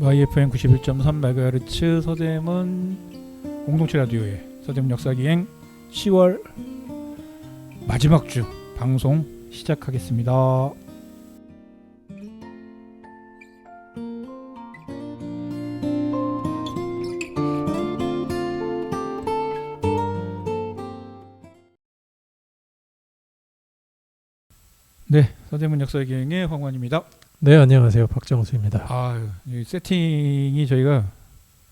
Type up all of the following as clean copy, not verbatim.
YFM 91.3MHz 서대문 공동체 라디오의 서대문 역사기행 10월 마지막 주 방송 시작하겠습니다. 네, 서대문 역사기행의 황원입니다. 네, 안녕하세요. 박정수입니다. 이 세팅이 저희가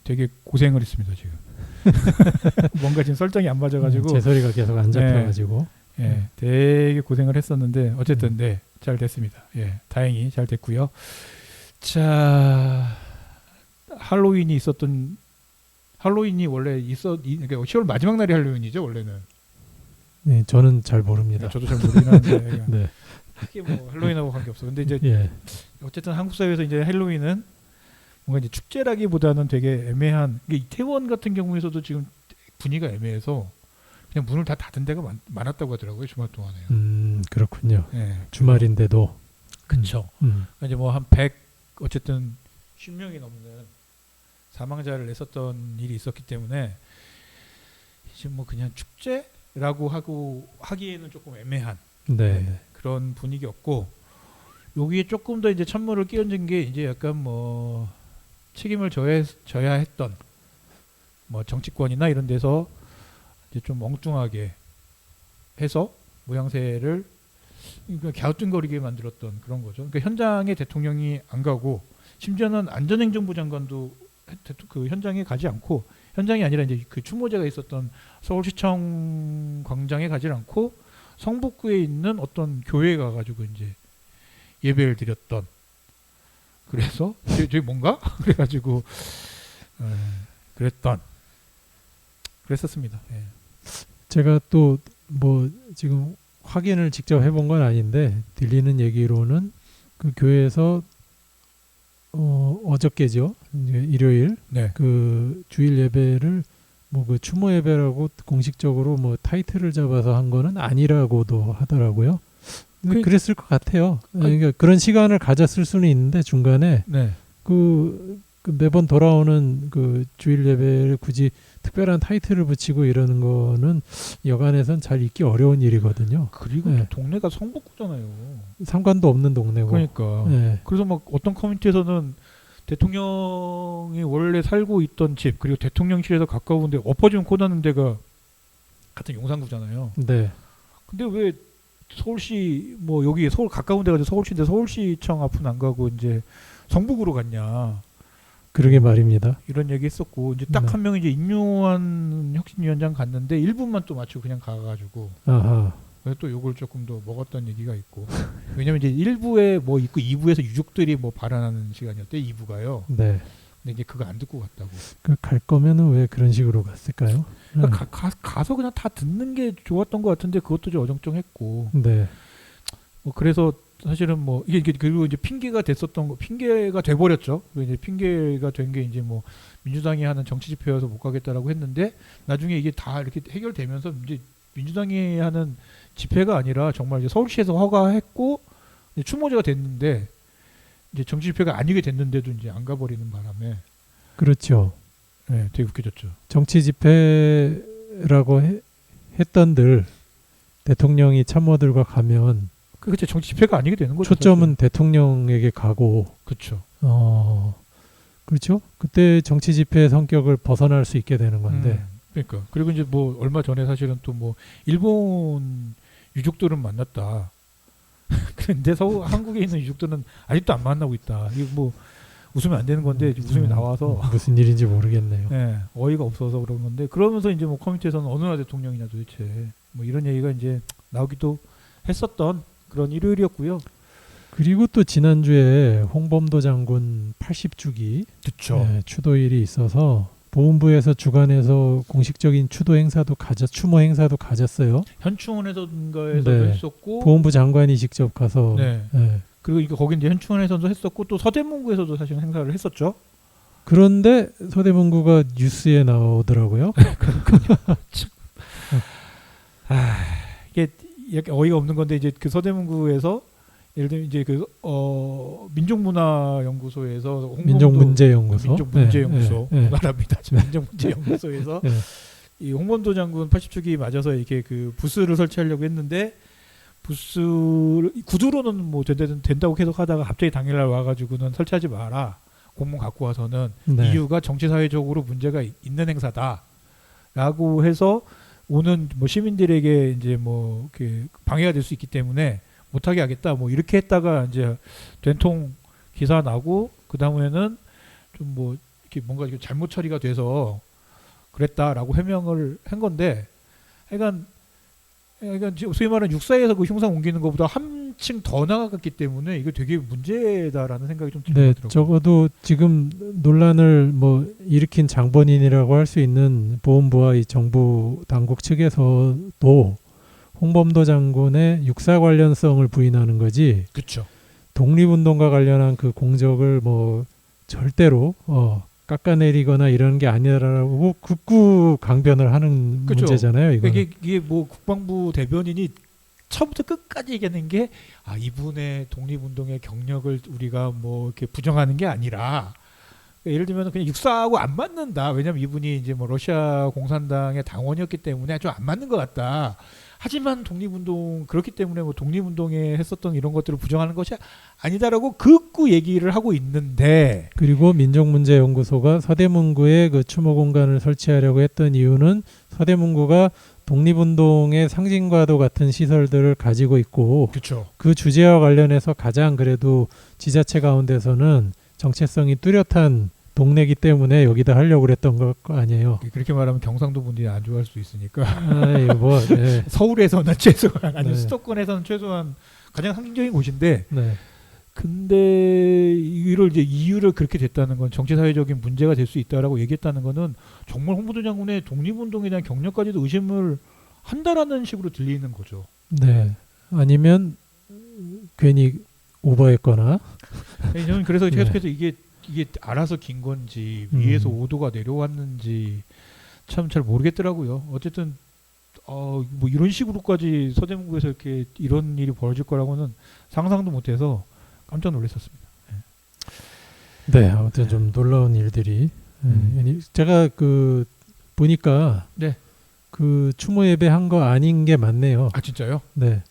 되게 고생을 했습니다, 지금. 뭔가 지금 설정이 안 맞아가지고. 제 소리가 계속 안 잡혀가지고. 네, 되게 고생을 했었는데, 어쨌든, 네, 잘 됐습니다. 예, 다행히 잘 됐고요. 자, 할로윈이 원래 그러니까 10월 마지막 날이 할로윈이죠, 원래는. 네, 저는 잘 모릅니다. 네, 저도 잘 모르긴 하는데. 네. 크게 뭐 할로윈하고 관계없어. 근데 이제 어쨌든 한국 사회에서 이제 할로윈은 뭔가 이제 축제라기보다는 되게 애매한. 이게 이태원 같은 경우에서도 지금 분위기가 애매해서 그냥 문을 다 닫은 데가 많았다고 하더라고요, 주말 동안에요. 그렇군요. 네. 주말인데도. 그렇죠. 이제 뭐 한 100 어쨌든 10명이 넘는 사망자를 냈었던 일이 있었기 때문에 지금 뭐 그냥 축제라고 하기에는 조금 애매한. 네. 그런 분위기였고, 여기에 조금 더 이제 찬물을 끼얹은 게 이제 약간 뭐 책임을 져야 했던 뭐 정치권이나 이런 데서 이제 좀 엉뚱하게 해서 모양새를 갸우뚱거리게 만들었던 그런 거죠. 그러니까 현장에 대통령이 안 가고, 심지어는 안전행정부 장관도 그 현장에 가지 않고, 현장이 아니라 이제 그 추모제가 있었던 서울시청 광장에 가지 않고 성북구에 있는 어떤 교회에 가가지고 이제 예배를 드렸던. 그래서 저기 뭔가 그래가지고 그랬었습니다. 예. 제가 또 뭐 지금 확인을 직접 해본 건 아닌데 들리는 얘기로는 그 교회에서 어저께죠, 이제 일요일 네. 그 주일 예배를 뭐 그 추모 예배라고 공식적으로 뭐 타이틀을 잡아서 한 거는 아니라고도 하더라고요. 그랬을 것 같아요. 그러니까 그런 시간을 가졌을 수는 있는데 중간에 네. 그 매번 돌아오는 그 주일 예배를 굳이 특별한 타이틀을 붙이고 이러는 거는 여간에선 잘 있기 어려운 일이거든요. 그리고 네. 동네가 성북구잖아요. 상관도 없는 동네고. 그러니까. 네. 그래서 막 어떤 커뮤니티에서는 대통령이 원래 살고 있던 집, 그리고 대통령실에서 가까운데 엎어지면 코나는 데가 같은 용산구잖아요. 네. 근데 왜 서울시 뭐 여기 서울 가까운 데가 서울시인데 서울시청 앞은 안 가고 이제 성북으로 갔냐. 그러게 말입니다. 이런 얘기 했었고, 이제 딱 한 명이 이제 임요한 혁신위원장 갔는데 1분만 또 맞추고 그냥 가가지고. 아하. 그래서 또 욕을 조금 더 먹었던 얘기가 있고. 왜냐면 이제 1부에 뭐 있고 2부에서 유족들이 뭐 발언하는 시간이었대, 2부가요. 네. 근데 이제 그거 안 듣고 갔다고. 갈 거면은 왜 그런 식으로 갔을까요? 그러니까 가서 그냥 다 듣는 게 좋았던 것 같은데 그것도 좀 어정쩡했고. 네. 뭐 그래서 사실은 뭐 이게 그리고 이제 핑계가 돼버렸죠. 이제 핑계가 된 게 이제 뭐 민주당이 하는 정치 집회여서 못 가겠다라고 했는데, 나중에 이게 다 이렇게 해결되면서 이제 민주당이 하는 집회가 아니라 정말 이제 서울시에서 허가했고 이제 추모제가 됐는데, 이제 정치 집회가 아니게 됐는데도 이제 안 가버리는 바람에. 그렇죠. 네, 되게 웃겨졌죠. 정치 집회라고 했던들 대통령이 참모들과 가면 그게 정치 집회가 아니게 되는 거죠. 초점은 대통령에게 가고. 그렇죠. 그렇죠. 그때 정치 집회의 성격을 벗어날 수 있게 되는 건데. 그러니까 그리고 이제 뭐 얼마 전에 사실은 또 뭐 일본 유족들은 만났다. 그런데 한국에 있는 유족들은 아직도 안 만나고 있다. 이거 뭐 웃으면 안 되는 건데 웃음이 나와서 무슨 일인지 모르겠네요. 네, 어이가 없어서 그런 건데, 그러면서 이제 뭐 커뮤니티에서는 어느 나라 대통령이냐 도대체 뭐 이런 얘기가 이제 나오기도 했었던 그런 일요일이었고요. 그리고 또 지난주에 홍범도 장군 80주기 추도일이 있어서 보훈부에서 주관해서 공식적인 추모 행사도 가졌어요. 현충원에서인가에서도 했었고, 보훈부 장관이 직접 가서. 네. 그리고 이거 거기 이제 현충원에서도 했었고, 또 서대문구에서도 사실 행사를 했었죠. 그런데 서대문구가 뉴스에 나오더라고요. 이게 어이가 없는 건데, 이제 그 서대문구에서 예를 들면 이제 그 민족문화연구소에서 민족문제연구소. 민족문제연구소 네, 네, 말합니다. 민족문제연구소에서 네. 이 홍범도 장군 80주기 맞아서 이렇게 그 부스를 설치하려고 했는데 부스 구두로는 뭐 된다고 계속 하다가 갑자기 당일날 와가지고는 설치하지 마라. 공문 갖고 와서는 네. 이유가 정치 사회적으로 문제가 있는 행사다라고 해서 오는 뭐 시민들에게 이제 뭐 이렇게 방해가 될 수 있기 때문에 못하게 하겠다. 뭐 이렇게 했다가 이제 된통 기사 나고 그 다음에는 좀 뭐 이렇게 뭔가 이렇게 잘못 처리가 돼서 그랬다라고 해명을 한 건데, 그러니까 소위 말하는 육사에서 그 흉상 옮기는 것보다 한층 더 나아갔기 때문에 이거 되게 문제다라는 생각이 좀 네, 들더라고요. 적어도 지금 논란을 뭐 일으킨 장본인이라고 할 수 있는 보훈부와 이 정부 당국 측에서도 홍범도 장군의 육사 관련성을 부인하는 거지, 그렇죠. 독립운동과 관련한 그 공적을 뭐 절대로 깎아내리거나 이런 게 아니라고 극구 강변을 하는 그쵸. 문제잖아요. 이거. 이게 뭐 국방부 대변인이 처음부터 끝까지 얘기하는 게 이분의 독립운동의 경력을 우리가 뭐 이렇게 부정하는 게 아니라, 그러니까 예를 들면 그냥 육사하고 안 맞는다. 왜냐면 이분이 이제 뭐 러시아 공산당의 당원이었기 때문에 좀 안 맞는 것 같다. 하지만 독립운동 그렇기 때문에 뭐 독립운동에 했었던 이런 것들을 부정하는 것이 아니다라고 극구 얘기를 하고 있는데, 그리고 민족문제연구소가 서대문구에 그 추모 공간을 설치하려고 했던 이유는 서대문구가 독립운동의 상징과도 같은 시설들을 가지고 있고, 그렇죠. 그 주제와 관련해서 가장 그래도 지자체 가운데서는 정체성이 뚜렷한 동네기 때문에 여기다 하려고 그랬던 거 아니에요. 그렇게 말하면 경상도 분들이 안 좋아할 수 있으니까 뭐, 네. 서울에서는 최소한 아니면 네. 수도권에서는 최소한 가장 상징적인 곳인데, 네. 근데 이를 이제 이유를 그렇게 됐다는 건 정치 사회적인 문제가 될 수 있다라고 얘기했다는 거는 정말 홍범도 장군의 독립운동에 대한 경력까지도 의심을 한다라는 식으로 들리는 거죠. 네. 아니면 괜히 오버했거나. 저는 그래서 네. 계속해서 이게 알아서 긴 건지 위에서 오도가 내려왔는지 참 잘 모르겠더라고요. 어쨌든 뭐 이런 식으로까지 서대문구에서 이렇게 이런 일이 벌어질 거라고는 상상도 못해서 깜짝 놀랐었습니다. 네, 아무튼 좀 놀라운 일들이. 제가 그 보니까 네. 그 추모 예배 한 거 아닌 게 맞네요. 아 진짜요? 네.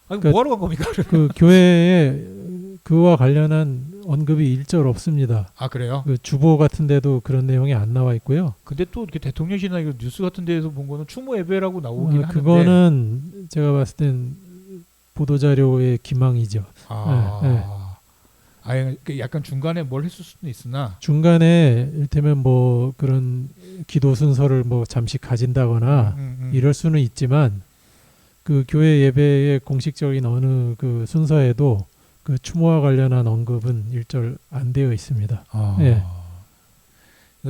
아니 그러니까 뭐하러 간 겁니까? 그 교회에 그와 관련한 언급이 일절 없습니다. 아 그래요? 그 주보 같은데도 그런 내용이 안 나와 있고요. 근데 또 이렇게 대통령실이나 이거 뉴스 같은 데에서 본 거는 추모 예배라고 나오긴 하는데, 그거는 제가 봤을 땐 보도자료의 기망이죠. 아예 약간 중간에 뭘 했을 수는 있으나 중간에 이를테면 뭐 그런 기도 순서를 뭐 잠시 가진다거나 이럴 수는 있지만, 그 교회 예배의 공식적인 어느 그 순서에도 그 추모와 관련한 언급은 일절 안 되어 있습니다. 네.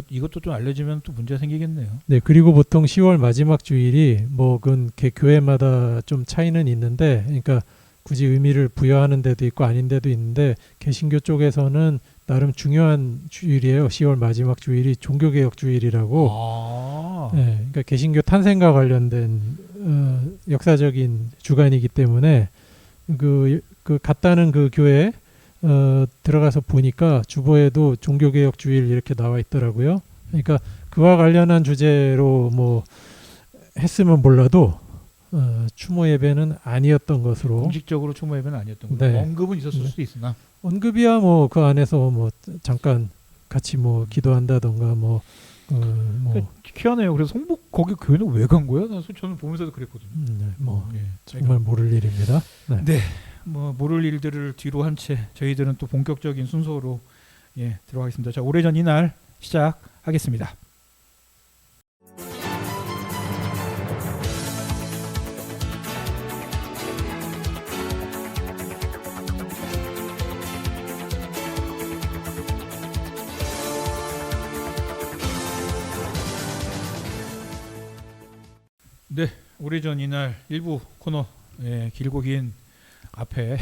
이것도 좀 알려지면 또 문제가 생기겠네요. 네, 그리고 보통 10월 마지막 주일이 뭐 그건 교회마다 좀 차이는 있는데, 그러니까 굳이 의미를 부여하는 데도 있고 아닌 데도 있는데, 개신교 쪽에서는 나름 중요한 주일이에요. 10월 마지막 주일이 종교개혁 주일이라고. 네, 그러니까 개신교 탄생과 관련된 역사적인 주간이기 때문에 그 갔다는 그 교회 들어가서 보니까 주보에도 종교개혁 주일 이렇게 나와 있더라고요. 그러니까 그와 관련한 주제로 뭐 했으면 몰라도 추모 예배는 아니었던 것으로, 공식적으로 추모 예배는 아니었던 거죠. 네. 언급은 있었을 네. 수도 있으나 언급이야 뭐 그 안에서 뭐 잠깐 같이 뭐 기도한다던가 뭐 희한해요. 그래서 성북 거기 교회는 왜 간 거야? 저는 보면서도 그랬거든요. 네, 뭐 예. 정말 모를 일입니다. 네. 네. 뭐 모를 일들을 뒤로 한 채 저희들은 또 본격적인 순서로 들어가겠습니다. 자, 오래전 이날 시작하겠습니다. 네, 오래전 이날 일부 코너, 길고 긴 앞에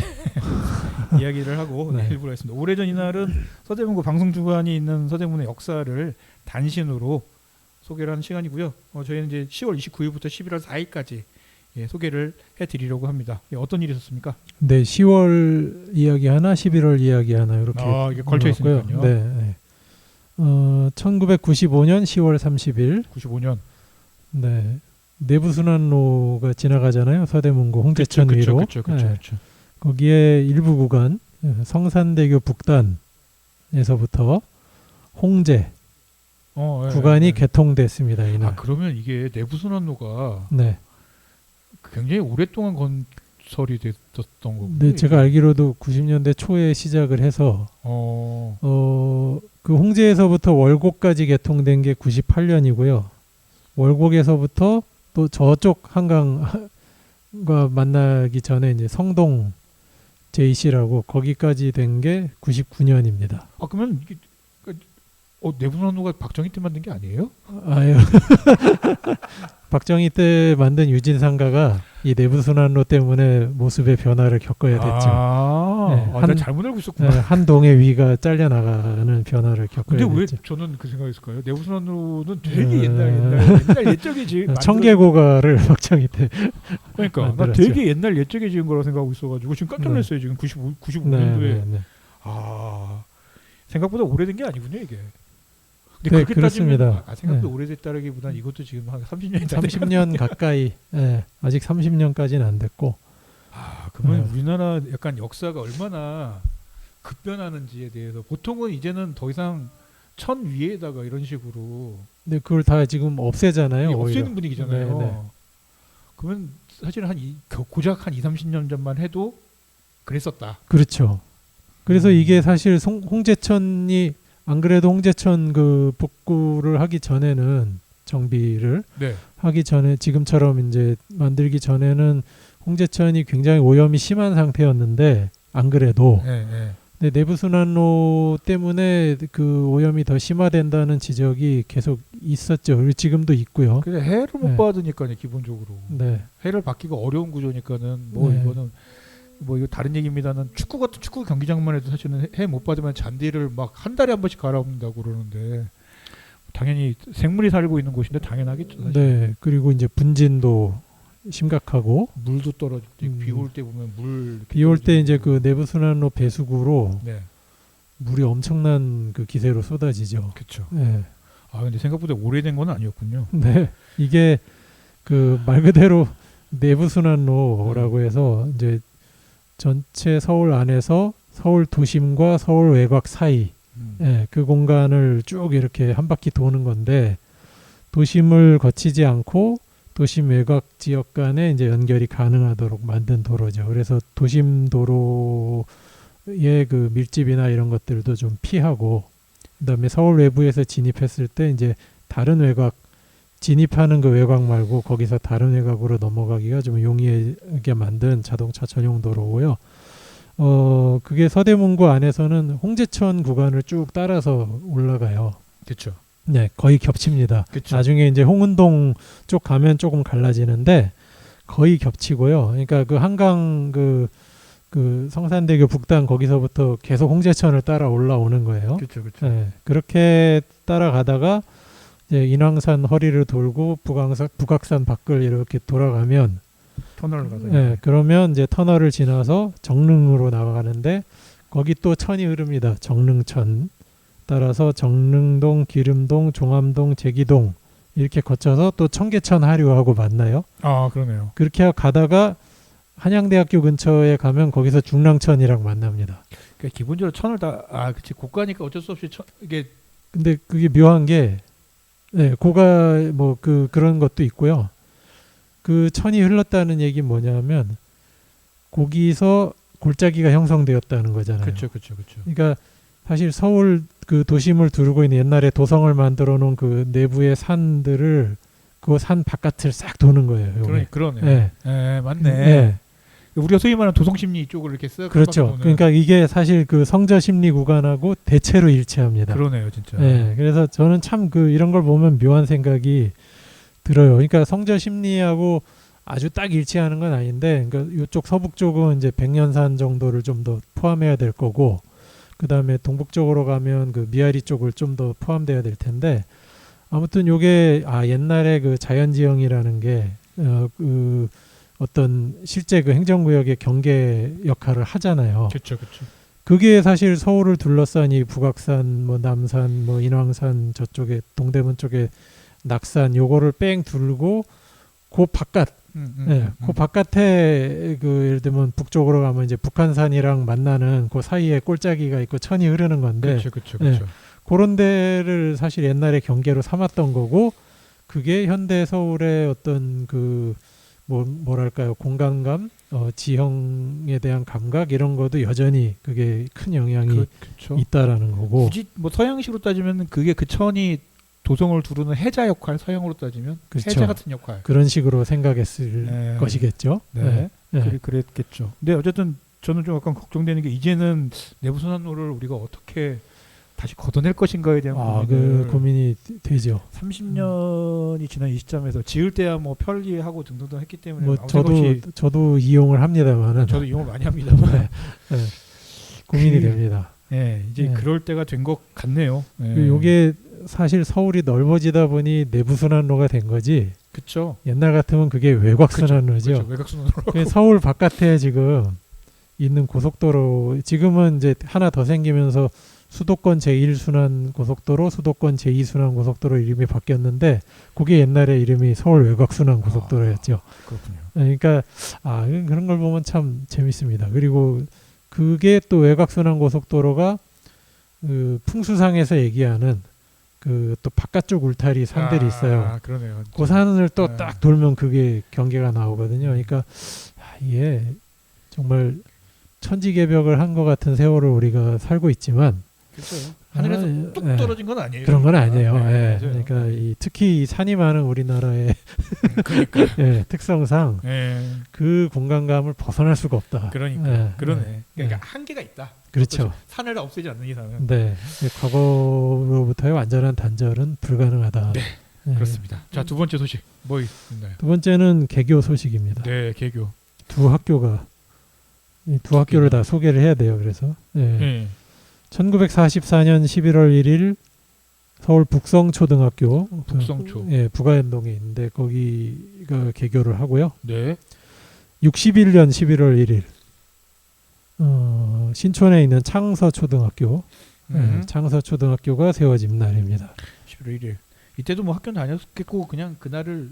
이야기를 하고 네. 일부를 했습니다. 오래전 이날은 서대문구 방송주간이 있는 서대문의 역사를 단신으로 소개를 하는 시간이고요. 저희는 이제 10월 29일부터 11월 4일까지 예, 소개를 해드리려고 합니다. 예, 어떤 일이 있었습니까? 네, 10월 이야기 하나, 11월 이야기 하나 이렇게 이게 걸쳐 나왔고요. 있으니까요. 네, 네. 1995년 10월 30일 95년. 네. 내부순환로가 지나가잖아요. 서대문구 홍제천 위로. 그렇죠. 네. 거기에 일부 구간 성산대교 북단에서부터 홍제 예, 구간이 예. 개통됐습니다. 이날. 그러면 이게 내부순환로가 네. 굉장히 오랫동안 건설이 됐었던 거군요. 네, 제가 알기로도 90년대 초에 시작을 해서 그 홍제에서부터 월곡까지 개통된 게 98년이고요. 월곡에서부터 또 저쪽 한강과 만나기 전에 이제 성동 JC라고 거기까지 된 게 99년입니다. 그러면 이게 내부순환로가 박정희 때 만든 게 아니에요? 아유. 박정희 때 만든 유진상가가 이 내부순환로 때문에 모습의 변화를 겪어야 됐죠. 내가 잘못 알고 있었구나. 네, 한 동의 위가 잘려나가는 변화를 겪어야 근데 왜 됐죠. 저는 그 생각했을까요? 내부순환로는 되게 옛날 옛적에 지은 청계고가를 박정희 때 그러니까 나 만들었죠. 되게 옛날 옛적에 지은 거라고 생각하고 있어가지고 지금 깜짝 놀랐어요. 지금 95년도에 네. 생각보다 오래된 게 아니군요 이게. 네, 그렇게 그렇습니다. 따지면 생각보다 오래됐다라기보다는 이것도 지금 한 30년이 30년 가까이. 아직 30년까지는 안 됐고. 그러면 우리나라 약간 역사가 얼마나 급변하는지에 대해서 보통은 이제는 더 이상 천 위에다가 이런 식으로 근데 그걸 다 지금 없애잖아요. 없애는 오히려. 분위기잖아요. 네. 그러면 사실 고작 한 2-30년 전만 해도 그랬었다. 그렇죠. 그래서 이게 사실 홍제천이 안 그래도 홍제천 그 복구를 하기 전에는 정비를 하기 전에 지금처럼 이제 만들기 전에는 홍제천이 굉장히 오염이 심한 상태였는데 안 그래도 근데 내부순환로 때문에 그 오염이 더 심화된다는 지적이 계속 있었죠. 그리고 지금도 있고요. 그래 해를 못 받으니까요 기본적으로. 네. 해를 받기가 어려운 구조니까는 이거는 이거 다른 얘기입니다는 축구 같은 축구 경기장만 해도 사실은 해 못 받으면 잔디를 막 한 달에 한 번씩 갈아엎는다고 그러는데 당연히 생물이 살고 있는 곳인데 당연하겠죠. 사실. 네. 그리고 이제 분진도 심각하고 물도 떨어지고 비 올 때 보면 비 올 때 이제 그 내부순환로 배수구로 네. 물이 엄청난 그 기세로 쏟아지죠. 그렇죠. 네. 근데 생각보다 오래된 건 아니었군요. 네. 이게 그 말 그대로 내부순환로라고 해서 이제 전체 서울 안에서 서울 도심과 서울 외곽 사이 그 공간을 쭉 이렇게 한 바퀴 도는 건데 도심을 거치지 않고 도심 외곽 지역 간에 이제 연결이 가능하도록 만든 도로죠. 그래서 도심 도로의 그 밀집이나 이런 것들도 좀 피하고 그다음에 서울 외부에서 진입했을 때 이제 다른 외곽 진입하는 그 외곽 말고 거기서 다른 외곽으로 넘어가기가 좀 용이하게 만든 자동차 전용 도로고요. 그게 서대문구 안에서는 홍제천 구간을 쭉 따라서 올라가요. 그렇죠. 네, 거의 겹칩니다. 그쵸. 나중에 이제 홍은동 쪽 가면 조금 갈라지는데 거의 겹치고요. 그러니까 그 한강 그 성산대교 북단 거기서부터 계속 홍제천을 따라 올라오는 거예요. 그렇죠. 네, 그렇게 따라가다가 이제 인왕산 허리를 돌고 북악산 밖을 이렇게 돌아가면 터널을 가서. 네, 그러면 이제 터널을 지나서 정릉으로 나가는데 거기 또 천이 흐릅니다. 정릉천 따라서 정릉동, 기름동, 종암동, 제기동 이렇게 거쳐서 또 청계천 하류하고 만나요. 그러네요. 그렇게 가다가 한양대학교 근처에 가면 거기서 중랑천이랑 만납니다. 그러니까 기본적으로 천을 그렇지 고가니까 어쩔 수 없이 이게. 근데 그게 묘한 게 고가 그런 것도 있고요. 그 천이 흘렀다는 얘기는 뭐냐면 거기서 골짜기가 형성되었다는 거잖아요. 그렇죠. 그러니까 사실 서울 그 도심을 두르고 있는 옛날에 도성을 만들어 놓은 그 내부의 산들을 그 산 바깥을 싹 도는 거예요. 그러네요. 네. 맞네. 네. 우리가 소위 말하는 도성심리 이쪽을 이렇게 쓱. 그렇죠. 그러니까 이게 사실 그 성저심리 구간하고 대체로 일치합니다. 그러네요, 진짜. 네. 그래서 저는 참 이런 걸 보면 묘한 생각이 들어요. 그러니까 성저심리하고 아주 딱 일치하는 건 아닌데, 그러니까 이쪽 서북 쪽은 이제 백년산 정도를 좀 더 포함해야 될 거고, 그 다음에 동북쪽으로 가면 그 미아리 쪽을 좀 더 포함돼야 될 텐데, 아무튼 요게 옛날에 그 자연지형이라는 게 어떤 실제 그 행정구역의 경계 역할을 하잖아요. 그렇죠, 그렇죠. 그게 사실 서울을 둘러싼 이 북악산, 뭐 남산, 뭐 인왕산 저쪽에 동대문 쪽에 낙산 요거를 뺑 둘고 그 바깥, 그 바깥에 그 예를 들면 북쪽으로 가면 이제 북한산이랑 만나는 그 사이에 골짜기가 있고 천이 흐르는 건데, 그렇죠, 그렇죠, 그렇죠. 그런 데를 사실 옛날에 경계로 삼았던 거고, 그게 현대 서울의 어떤 그 뭐랄까요, 공간감, 지형에 대한 감각 이런 것도 여전히 그게 큰 영향이 그렇죠. 있다라는 거고. 굳이 뭐 서양식으로 따지면 그게 그 천이 도성을 두르는 해자 역할, 서양으로 따지면 그렇죠. 해자 같은 역할. 그런 식으로 생각했을 네. 것이겠죠. 네. 네. 그랬겠죠. 근데 어쨌든 저는 좀 약간 걱정되는 게 이제는 내부순환로를 우리가 어떻게 다시 걷어낼 것인가에 대한 그 고민이 되죠. 30년이 지난 이 시점에서 지을 때야 뭐 편리하고 등등등 했기 때문에 뭐 아무 생각 없이 저도 이용을 합니다만은 저도 이용을 많이 합니다만 고민이 됩니다. 이제 그럴 때가 된 것 같네요. 이게 사실 서울이 넓어지다 보니 내부순환로가 된 거지. 그렇죠. 옛날 같으면 그게 외곽순환로죠. 그렇죠. 외곽순환로. 서울 바깥에 지금 있는 고속도로 지금은 이제 하나 더 생기면서 수도권 제1순환 고속도로, 수도권 제2순환 고속도로 이름이 바뀌었는데 그게 옛날에 이름이 서울 외곽순환 고속도로였죠. 그렇군요. 그러니까 그런 걸 보면 참 재밌습니다. 그리고 그게 또 외곽순환 고속도로가 그 풍수상에서 얘기하는 그 또 바깥쪽 울타리 산들이 있어요. 그러네요. 그 산을 또 딱 돌면 그게 경계가 나오거든요. 그러니까 이게 정말 천지개벽을 한 것 같은 세월을 우리가 살고 있지만 그렇죠. 하늘에서 뚝 떨어진 건 아니에요. 그런 건 아니에요. 그러니까 특히 이 산이 많은 우리나라의 그러니까 특성상 그 공간감을 벗어날 수가 없다. 그러니까 그러니까 한계가 있다. 그렇죠. 산을 없애지 않는 이상은. 과거로부터의 완전한 단절은 불가능하다. 네, 그렇습니다. 자, 두 번째 소식 뭐 있나요? 두 번째는 개교 소식입니다. 네, 개교. 두 학교를 다 소개를 해야 돼요. 그래서 1944년 11월 1일 서울 북성초등학교, 북성초, 부가연동에 있는데 거기가 개교를 하고요. 네. 61년 11월 1일 신촌에 있는 창서초등학교, 창서초등학교가 세워진 날입니다. 11월 1일. 이때도 뭐 학교 다녔겠고 그냥 그날을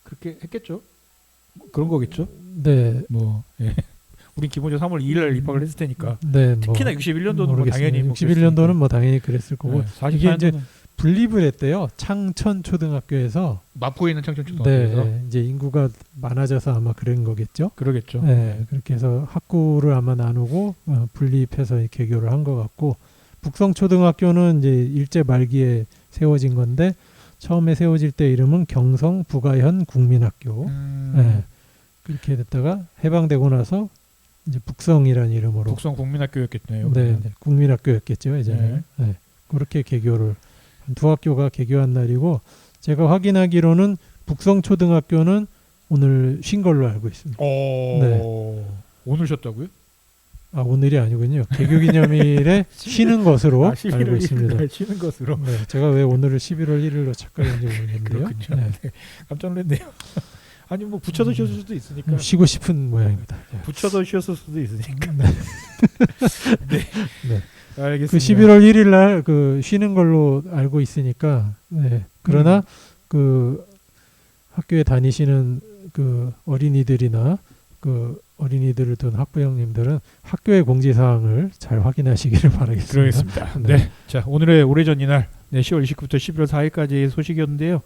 그렇게 했겠죠. 그런 거겠죠. 네. 우린 기본적으로 3월 2일 날 입학을 했을 테니까. 네. 특히나 61년도는 뭐 당연히 61년도는 뭐 당연히 그랬을 거고. 이게 이제 44년도는 분립을 했대요. 창천초등학교에서. 마포에 있는 창천초등학교에서. 네. 이제 인구가 많아져서 아마 그런 거겠죠. 그러겠죠. 네. 그렇게 해서 학구를 아마 나누고 분립해서 개교를 한 것 같고, 북성초등학교는 이제 일제 말기에 세워진 건데 처음에 세워질 때 이름은 경성 부가현 국민학교. 그렇게 됐다가 해방되고 나서 이제 북성이라는 이름으로 북성 국민학교였겠네요. 네, 국민학교였겠죠 예전에. 그렇게 개교를 두 학교가 개교한 날이고, 제가 확인하기로는 북성초등학교는 오늘 쉰 걸로 알고 있습니다. 오늘 쉬었다고요? 오늘이 아니군요. 개교기념일에 쉬는 것으로 알고 있습니다. 쉬는 것으로. 네, 제가 왜 오늘을 11월 1일로 착각했는지 모르겠는데요. 그렇군요. 깜짝 놀랐네요. 아니 뭐 붙여서 쉬었을 수도 있으니까. 쉬고 싶은 모양입니다. 붙여서 쉬었을 수도 있으니까. 네. 알겠습니다. 그 11월 1일 날 그 쉬는 걸로 알고 있으니까. 그러나 그 학교에 다니시는 그 어린이들이나 그 어린이들을 둔 학부형님들은 학교의 공지사항을 잘 확인하시기를 바라겠습니다. 그러겠습니다. 네. 자, 오늘의 오래전 이날 10월 29일부터 11월 4일까지의 소식이었는데요.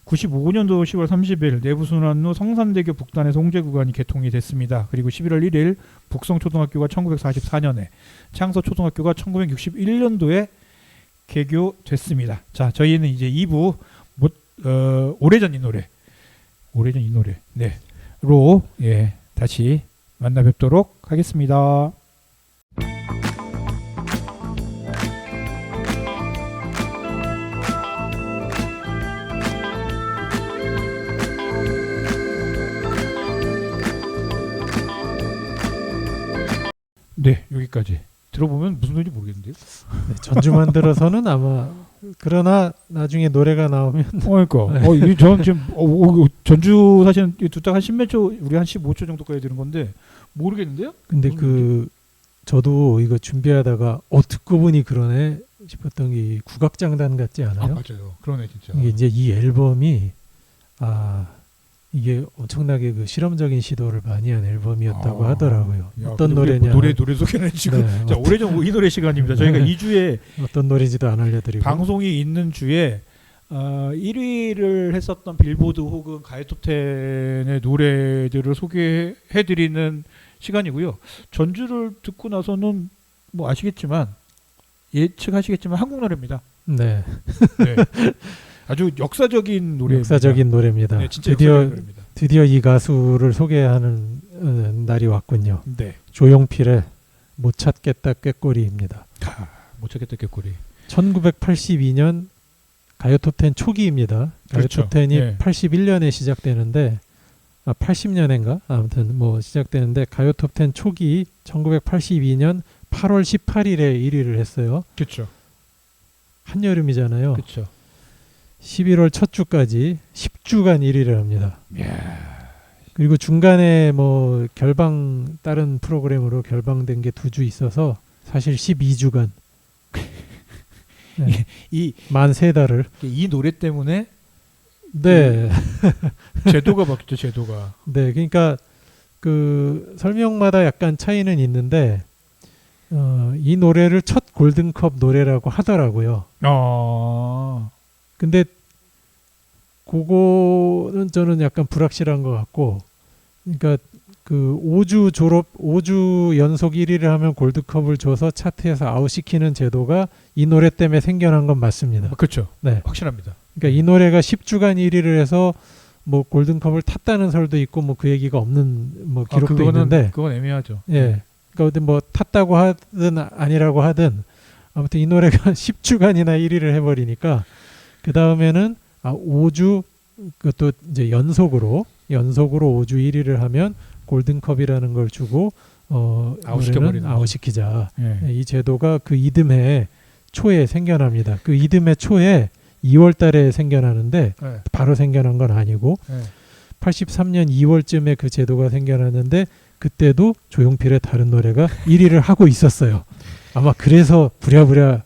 95년도 10월 30일 내부순환로 성산대교 북단에서 홍제 구간이 개통이 됐습니다. 그리고 11월 1일 북성초등학교가 1944년에, 창서초등학교가 1961년도에 개교됐습니다. 자, 저희는 이제 2부 오래전 이 노래 로 다시 만나 뵙도록 하겠습니다. 네, 여기까지 들어보면 무슨 소리인지 모르겠는데요. 전주만 들어서는 아마 그러나 나중에 노래가 나오면 그러니까 네. 저는 지금 전주 사실은 두딱 한 10몇 초, 우리 한 15초 정도까지 되는 건데 모르겠는데요? 근데 그 저도 이거 준비하다가 듣고 보니 그러네 싶었던 게 이 국악장단 같지 않아요? 맞아요. 그러네 진짜. 이게 이제 이 앨범이 이게 엄청나게 그 실험적인 시도를 많이 한 앨범이었다고 하더라고요. 야, 어떤 근데 노래냐? 노래 소개는 지금 네, 자, 오래전 이 노래 시간입니다. 저희가 2주에 어떤 노래인지도 안 알려드리고 방송이 있는 주에 1위를 했었던 빌보드 혹은 가요톱10의 노래들을 소개해드리는 시간이고요. 전주를 듣고 나서는 뭐 아시겠지만 예측하시겠지만 한국 노래입니다. 네, 네. 아주 역사적인 노래. 역사적인 노래입니다. 네, 진짜 역사적인 노래입니다. 드디어 이 가수를 소개하는 날이 왔군요. 네. 조용필의 못 찾겠다 꾀꼬리입니다. 못 찾겠다 꾀꼬리. 1982년 가요톱10 초기입니다. 그렇죠. 가요톱10이 네. 81년에 시작되는데 80년인가 아무튼 뭐 시작되는데 가요톱10 초기 1982년 8월 18일에 1위를 했어요. 그렇죠. 한여름이잖아요. 그렇죠. 11월 첫 주까지 10주간 1위를 합니다. 이야. 그리고 중간에 뭐 결방 다른 프로그램으로 결방된 게 2주 있어서 사실 12주간 네. 만 3달을 이 노래 때문에 네. 제도가 바뀌었죠. 제도가. 네. 그러니까 그 설명마다 약간 차이는 있는데 이 노래를 첫 골든컵 노래라고 하더라고요. 근데 그거는 저는 약간 불확실한 것 같고, 그러니까 그 5주 연속 1위를 하면 골드컵을 줘서 차트에서 아웃시키는 제도가 이 노래 때문에 생겨난 건 맞습니다. 그렇죠. 네. 확실합니다. 그러니까 이 노래가 10주간 1위를 해서 뭐 골든컵을 탔다는 설도 있고 뭐 그 얘기가 없는 뭐 기록도 있는데, 그건 애매하죠. 예. 그러니까 뭐 탔다고 하든 아니라고 하든 아무튼 이 노래가 10주간이나 1위를 해버리니까 그 다음에는 5주 그것도 이제 연속으로 5주 1위를 하면 골든컵이라는 걸 주고 아웃시켜버리는 아웃시키자. 예. 이 제도가 그 이듬해 초에 생겨납니다. 그 이듬해 초에 2월 달에 생겨나는데 예. 바로 생겨난 건 아니고 예. 83년 2월쯤에 그 제도가 생겨났는데 그때도 조용필의 다른 노래가 1위를 하고 있었어요. 아마 그래서 부랴부랴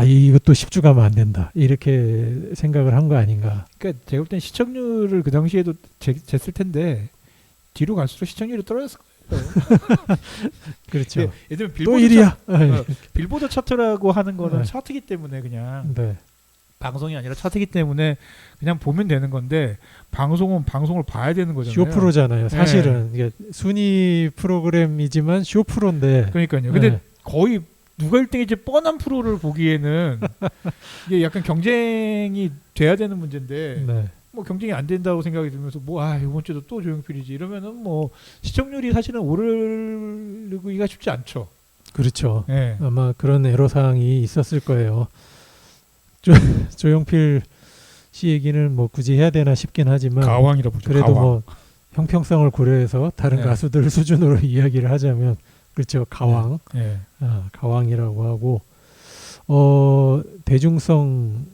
이것도 10주 가면 안 된다 이렇게 생각을 한 거 아닌가. 그러니까 제가 볼 땐 시청률을 그 당시에도 쟀을 텐데 뒤로 갈수록 시청률이 떨어졌을 거예요. 그렇죠. 네, 예를 들면 또 빌보드 1위야. 빌보드 차트라고 하는 거는 네. 차트기 때문에 그냥 네. 방송이 아니라 차트기 때문에 그냥 보면 되는 건데 방송은 방송을 봐야 되는 거잖아요. 쇼 프로잖아요. 사실은 이게 순위 프로그램이지만 쇼 프로인데. 그러니까요. 근데 네. 거의 누가 1등인지 뻔한 프로를 보기에는 이게 약간 경쟁이 돼야 되는 문제인데 네. 뭐 경쟁이 안 된다고 생각이 들면서 이번 주도 또 조용필이지 이러면은 뭐 시청률이 사실은 오르기가 쉽지 않죠. 그렇죠. 네. 아마 그런 애로사항이 있었을 거예요. 조용필 씨 얘기는 뭐 굳이 해야 되나 싶긴 하지만 가왕이라 보죠. 그래도 가왕. 뭐 형평성을 고려해서 다른 네. 가수들 수준으로 이야기를 하자면 그렇죠. 가왕. 네. 가왕이라고 하고 대중성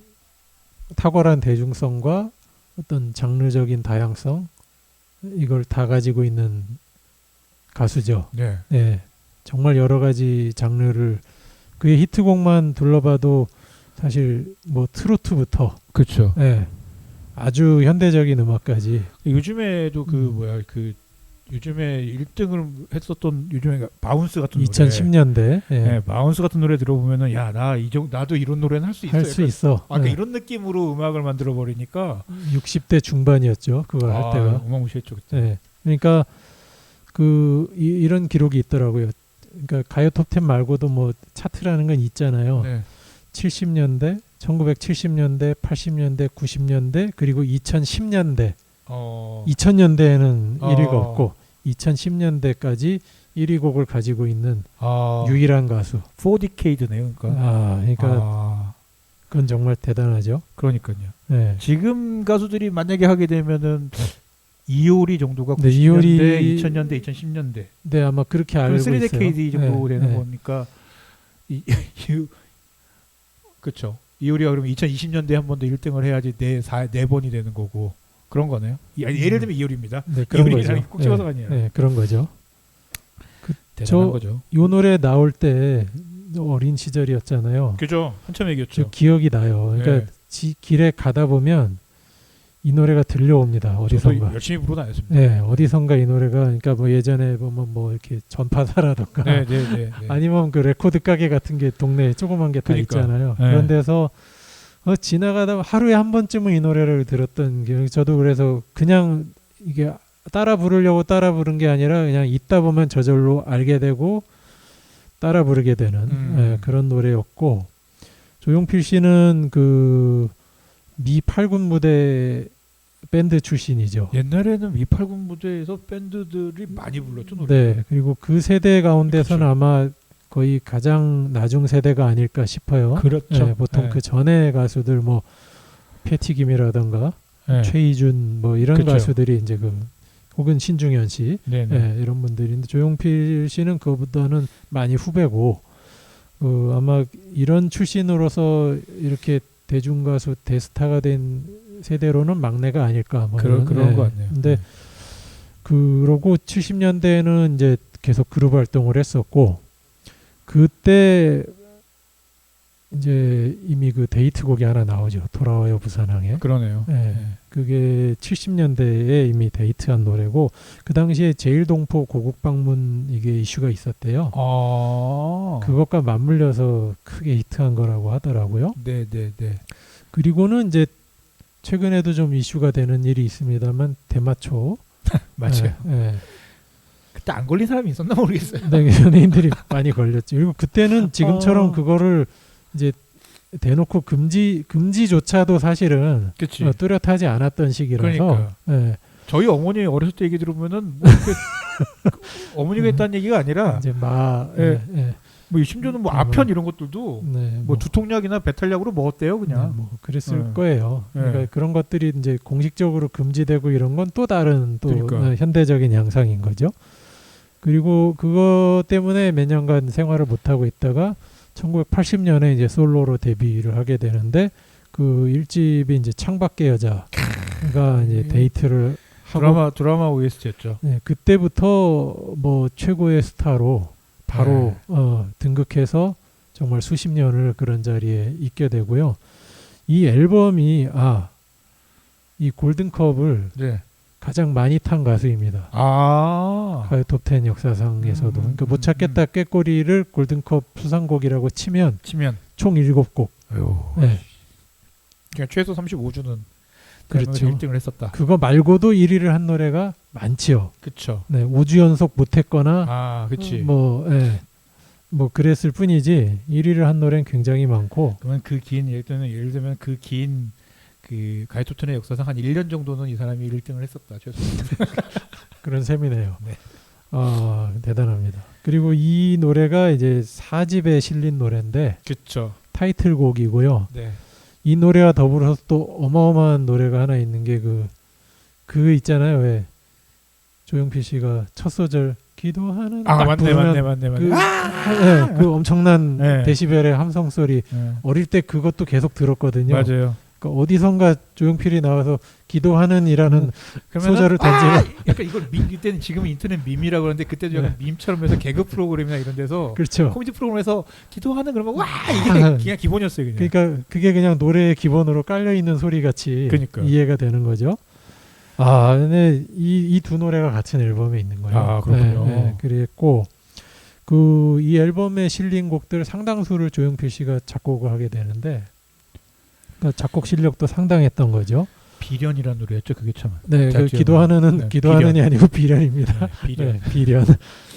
탁월한 대중성과 어떤 장르적인 다양성 이걸 다 가지고 있는 가수죠. 네. 네, 정말 여러 가지 장르를 그의 히트곡만 둘러봐도 사실 뭐 트로트부터 그렇죠. 네, 아주 현대적인 음악까지 요즘에도 요즘에 1등을 했었던 요즘에 바운스 같은 2010년대 노래. 네, 바운스 같은 노래 들어보면은 나도 이런 노래는 할 수 있어. 할 수 있어. 그러니까 이런 느낌으로 음악을 만들어 버리니까 60대 중반이었죠. 그걸 할 때가. 어마무시했죠 그때. 네. 그러니까 이런 기록이 있더라고요. 그러니까 가요 톱10 말고도 뭐 차트라는 건 있잖아요. 네. 70년대, 1970년대, 80년대, 90년대 그리고 2010년대. 2000년대에는 1위가 없고 2010년대까지 1위 곡을 가지고 있는 유일한 가수. 4디케이드네요. 그러니까 그건 정말 대단하죠. 그러니까요. 네. 지금 가수들이 만약에 하게 되면은 이효리 정도가 90년대, 이효리 2000년대, 2010년대. 네, 아마 그렇게 알고 있어요. 3데케이드 정도 네, 되는 네. 거니까 그렇죠. 이효리가 그러면 2020년대에 한 번 더 1등을 해야지 네 번이 되는 거고 그런 거네요. 예를 들면 이효리입니다. 네, 그런 이효리랑 거죠. 꼭 찍어서가 아니에요. 네, 그런 거죠. 대단한 거죠. 이 노래 나올 때 어린 시절이었잖아요. 그죠. 한참 저 얘기였죠. 기억이 나요. 그러니까 길에 가다 보면 이 노래가 들려옵니다. 저도 어디선가. 열심히 부르고 다녔습니다. 네, 어디선가 이 노래가 그러니까 뭐 예전에 보면 뭐 이렇게 전파사라던가 네. 아니면 그 레코드 가게 같은 게 동네에 조그만 게 다 그러니까. 있잖아요. 네. 그런 데서 지나가다 하루에 한 번쯤은 이 노래를 들었던 게 저도 그래서 그냥 이게 따라 부르려고 따라 부른 게 아니라 그냥 있다 보면 저절로 알게 되고 따라 부르게 되는 그런 노래였고 조용필 씨는 그 미 8군 무대 밴드 출신이죠. 옛날에는 미8군 무대에서 밴드들이 많이 불렀죠 노래. 네, 그리고 그 세대 가운데서는 그렇죠. 아마 거의 가장 나중 세대가 아닐까 싶어요. 그렇죠. 네, 보통 네. 그 전에 가수들 뭐 패티김이라던가 네. 최희준 뭐 이런 그쵸. 가수들이 이제 그 혹은 신중현 씨 네네. 이런 분들인데 조용필 씨는 그보다는 많이 후배고 아마 이런 출신으로서 이렇게 대중 가수 대스타가 된 세대로는 막내가 아닐까 뭐 그런 네. 거 같네요. 근데 그러고 70년대에는 이제 계속 그룹 활동을 했었고 그때 이제 이미 그 데이트곡이 하나 나오죠. 돌아와요 부산항에. 그러네요. 네. 그게 70년대에 이미 데이트한 노래고 그 당시에 제일동포 고국 방문 이게 이슈가 있었대요. 그것과 맞물려서 크게 히트한 거라고 하더라고요. 네네네. 그리고는 이제 최근에도 좀 이슈가 되는 일이 있습니다만 대마초 맞아요. 네. 그때 안 걸린 사람이 있었나 모르겠어요. 네, 연예인들이 많이 걸렸죠. 그리고 그때는 지금처럼 그거를 이제 대놓고 금지조차도 사실은 그치. 뚜렷하지 않았던 시기라서. 그러니까. 네. 저희 어머니 어렸을 때 얘기 들으면은 뭐 이렇게 어머니가 했다는 얘기가 아니라 이제 뭐 심지어는 뭐 아편 이런 것들도 네, 뭐 두통약이나 배탈약으로 먹었대요 그냥. 네, 뭐 그랬을 거예요. 그러니까 그런 것들이 이제 공식적으로 금지되고 이런 건 또 다른 또 그러니까. 현대적인 양상인 거죠. 그리고 그것 때문에 몇 년간 생활을 못 하고 있다가 1980년에 이제 솔로로 데뷔를 하게 되는데 그 1집이 이제 창밖의 여자가 이제 데이트를 하고 드라마 OST였죠. 네, 그때부터 뭐 최고의 스타로 바로 등극해서 정말 수십 년을 그런 자리에 있게 되고요. 이 앨범이 이 골든컵을 네. 가장 많이 탄 가수입니다. 가요 톱10 역사상에서도. 그러니까 못 찾겠다 꾀꼬리를 골든컵 수상곡이라고 치면 총 7곡. 네. 그냥 최소 35주는 그렇죠. 1등을 했었다. 그거 말고도 1위를 한 노래가 많지요. 그렇죠. 네, 5주 연속 못했거나 그렇지. 뭐 그랬을 뿐이지 1위를 한 노래는 굉장히 많고. 그러면 그 긴 예를 들면 그 긴 그 가요톱10의 역사상 한 1년 정도는 이 사람이 1등을 했었다. 최소. 그런 셈이네요. 네. 대단합니다. 그리고 이 노래가 이제 4집에 실린 노래인데 그렇죠. 타이틀곡이고요. 네. 이 노래와 더불어서 또 어마어마한 노래가 하나 있는 게 그 있잖아요. 왜 조용필 씨가 첫 소절 기도하는 맞네. 그 엄청난 네. 데시벨의 함성 소리 어릴 때 그것도 계속 들었거든요. 맞아요. 그러니까 어디선가 조용필이 나와서 기도하는이라는 소절을 던지면 약간 이걸 이때는 지금 인터넷 밈이라고 그러는데 그때도 약간 밈처럼 해서 개그 프로그램이나 이런 데서 그렇죠. 코미디 프로그램에서 기도하는 그러면 이게 그냥 기본이었어요. 그냥. 그러니까 그게 그냥 노래의 기본으로 깔려 있는 소리 같이 그러니까. 이해가 되는 거죠. 근데 이 두 노래가 같은 앨범에 있는 거예요. 그렇군요. 네, 그랬고 이 앨범에 실린 곡들 상당수를 조용필 씨가 작곡을 하게 되는데 그러니까 작곡 실력도 상당했던 거죠. 비련이라는 노래였죠. 그게 참. 네, 그 기도하는이 비련. 아니고 비련입니다. 비련. 네, 비련.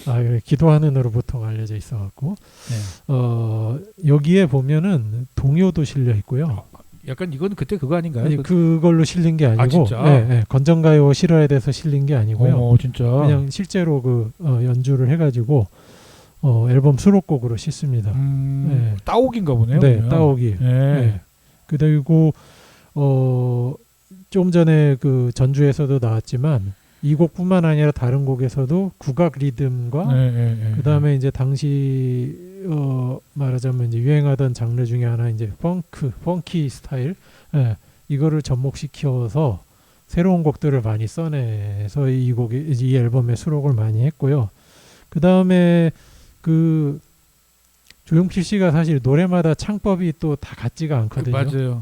그래, 기도하는으로 보통 알려져 있어갖고 여기에 보면은 동요도 실려 있고요. 약간 이건 그때 그거 아닌가요? 아니, 그걸로 실린 게 아니고, 진짜? 건전가요 실화에 대해서 실린 게 아니고요. 진짜. 그냥 실제로 연주를 해가지고 앨범 수록곡으로 싣습니다. 네. 따옥인가 보네요. 네, 그러면. 따옥이. 네. 그리고 좀 전에 그 전주에서도 나왔지만 이 곡뿐만 아니라 다른 곡에서도 국악 리듬과 그다음에 이제 당시 말하자면 이제 유행하던 장르 중에 하나 이제 펑키 스타일, 이거를 접목시켜서 새로운 곡들을 많이 써내서 이 앨범에 수록을 많이 했고요. 그다음에 그 조용필 씨가 사실 노래마다 창법이 또 다 같지가 않거든요. 맞아요.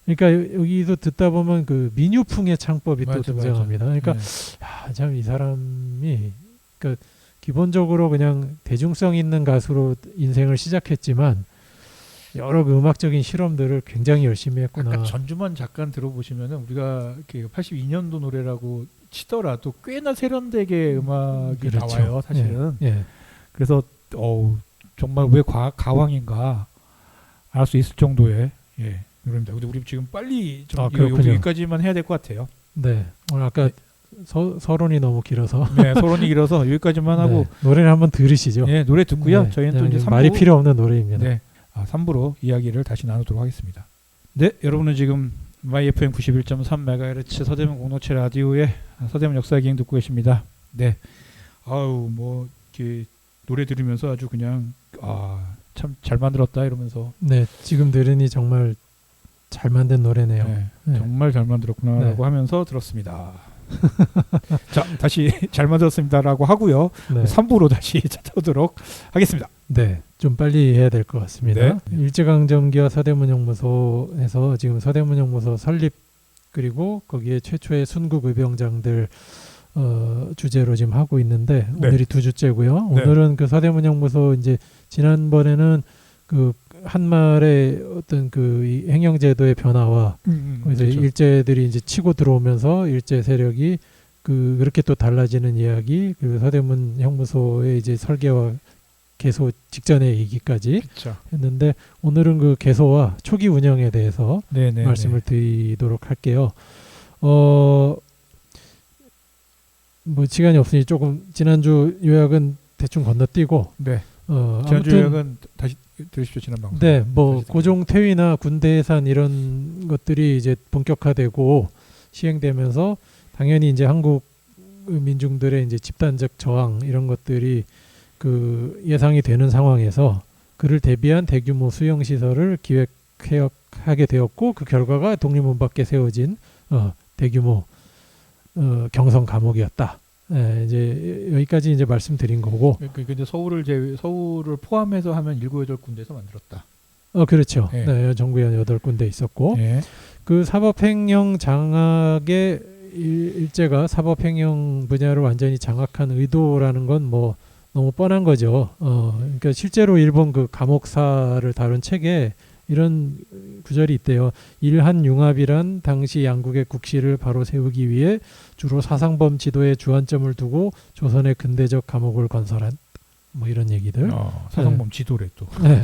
그러니까 여기도 듣다 보면 그 민요풍의 창법이 또 등장합니다. 맞아. 그러니까 참 이 사람이 그러니까 기본적으로 그냥 대중성 있는 가수로 인생을 시작했지만 여러 그 음악적인 실험들을 굉장히 열심히 했구나. 아까 전주만 잠깐 들어보시면은 우리가 82년도 노래라고 치더라도 꽤나 세련되게 음악이 그렇죠. 나와요, 사실은. 예. 그래서 정말 왜 가왕인가 알 수 있을 정도의 노래입니다. 근데 우리 지금 빨리 좀 여기까지만 해야 될 것 같아요. 네. 오늘 아까 서론이 너무 길어서 네, 서론이 길어서 여기까지만 하고 노래를 한번 들으시죠. 네, 노래 듣고요. 저희는 또 이제 3부, 말이 필요 없는 노래입니다. 네, 3부로 이야기를 다시 나누도록 하겠습니다. 네, 여러분은 지금 YFM 91.3MHz 서대문 공동체 라디오의 서대문 역사기행 듣고 계십니다. 네, 뭐 이렇게 노래 들으면서 아주 그냥 참 잘 만들었다 이러면서 네, 지금 들으니 정말 잘 만든 노래네요. 네. 정말 잘 만들었구나라고 하면서 들었습니다. 자, 다시 잘 만들었습니다라고 하고요. 3부로 다시 찾아오도록 하겠습니다. 네, 좀 빨리 해야 될 것 같습니다. 네. 일제강점기와 서대문형무소에서 지금 서대문형무소 설립 그리고 거기에 최초의 순국 의병장들 주제로 지금 하고 있는데 오늘이 2주째고요. 오늘은 그 서대문형무소 이제 지난번에는 그 한말의 어떤 그 행영제도의 변화와 그래서 그렇죠. 일제들이 이제 치고 들어오면서 일제 세력이 그렇게 또 달라지는 이야기 그리고 서대문 형무소의 이제 설계와 개소 직전의 얘기까지 그쵸. 했는데 오늘은 그 개소와 초기 운영에 대해서 말씀을 드리도록 할게요. 뭐 시간이 없으니 조금 지난주 요약은 대충 건너뛰고 지난주 요약은 다시 들으십시오. 지난 방송. 네, 뭐 고종 퇴위나 군대 해산 이런 것들이 이제 본격화되고 시행되면서 당연히 이제 한국 민중들의 이제 집단적 저항 이런 것들이 그 예상이 되는 상황에서 그를 대비한 대규모 수용 시설을 기획하게 되었고 그 결과가 독립문 밖에 세워진 대규모 경성 감옥이었다. 이제 여기까지 이제 말씀드린 거고. 근데 서울을 포함해서 하면 7, 8군데에서 만들었다. 그렇죠. 네, 전국에 8군데 있었고. 그 사법행령 장악의 일제가 사법행령 분야를 완전히 장악한 의도라는 건 뭐 너무 뻔한 거죠. 그러니까 실제로 일본 그 감옥사를 다룬 책에 이런 구절이 있대요. 일한융합이란 당시 양국의 국시를 바로 세우기 위해 주로 사상범 지도에 주안점을 두고 조선의 근대적 감옥을 건설한 뭐 이런 얘기들. 사상범 지도래 또. 네.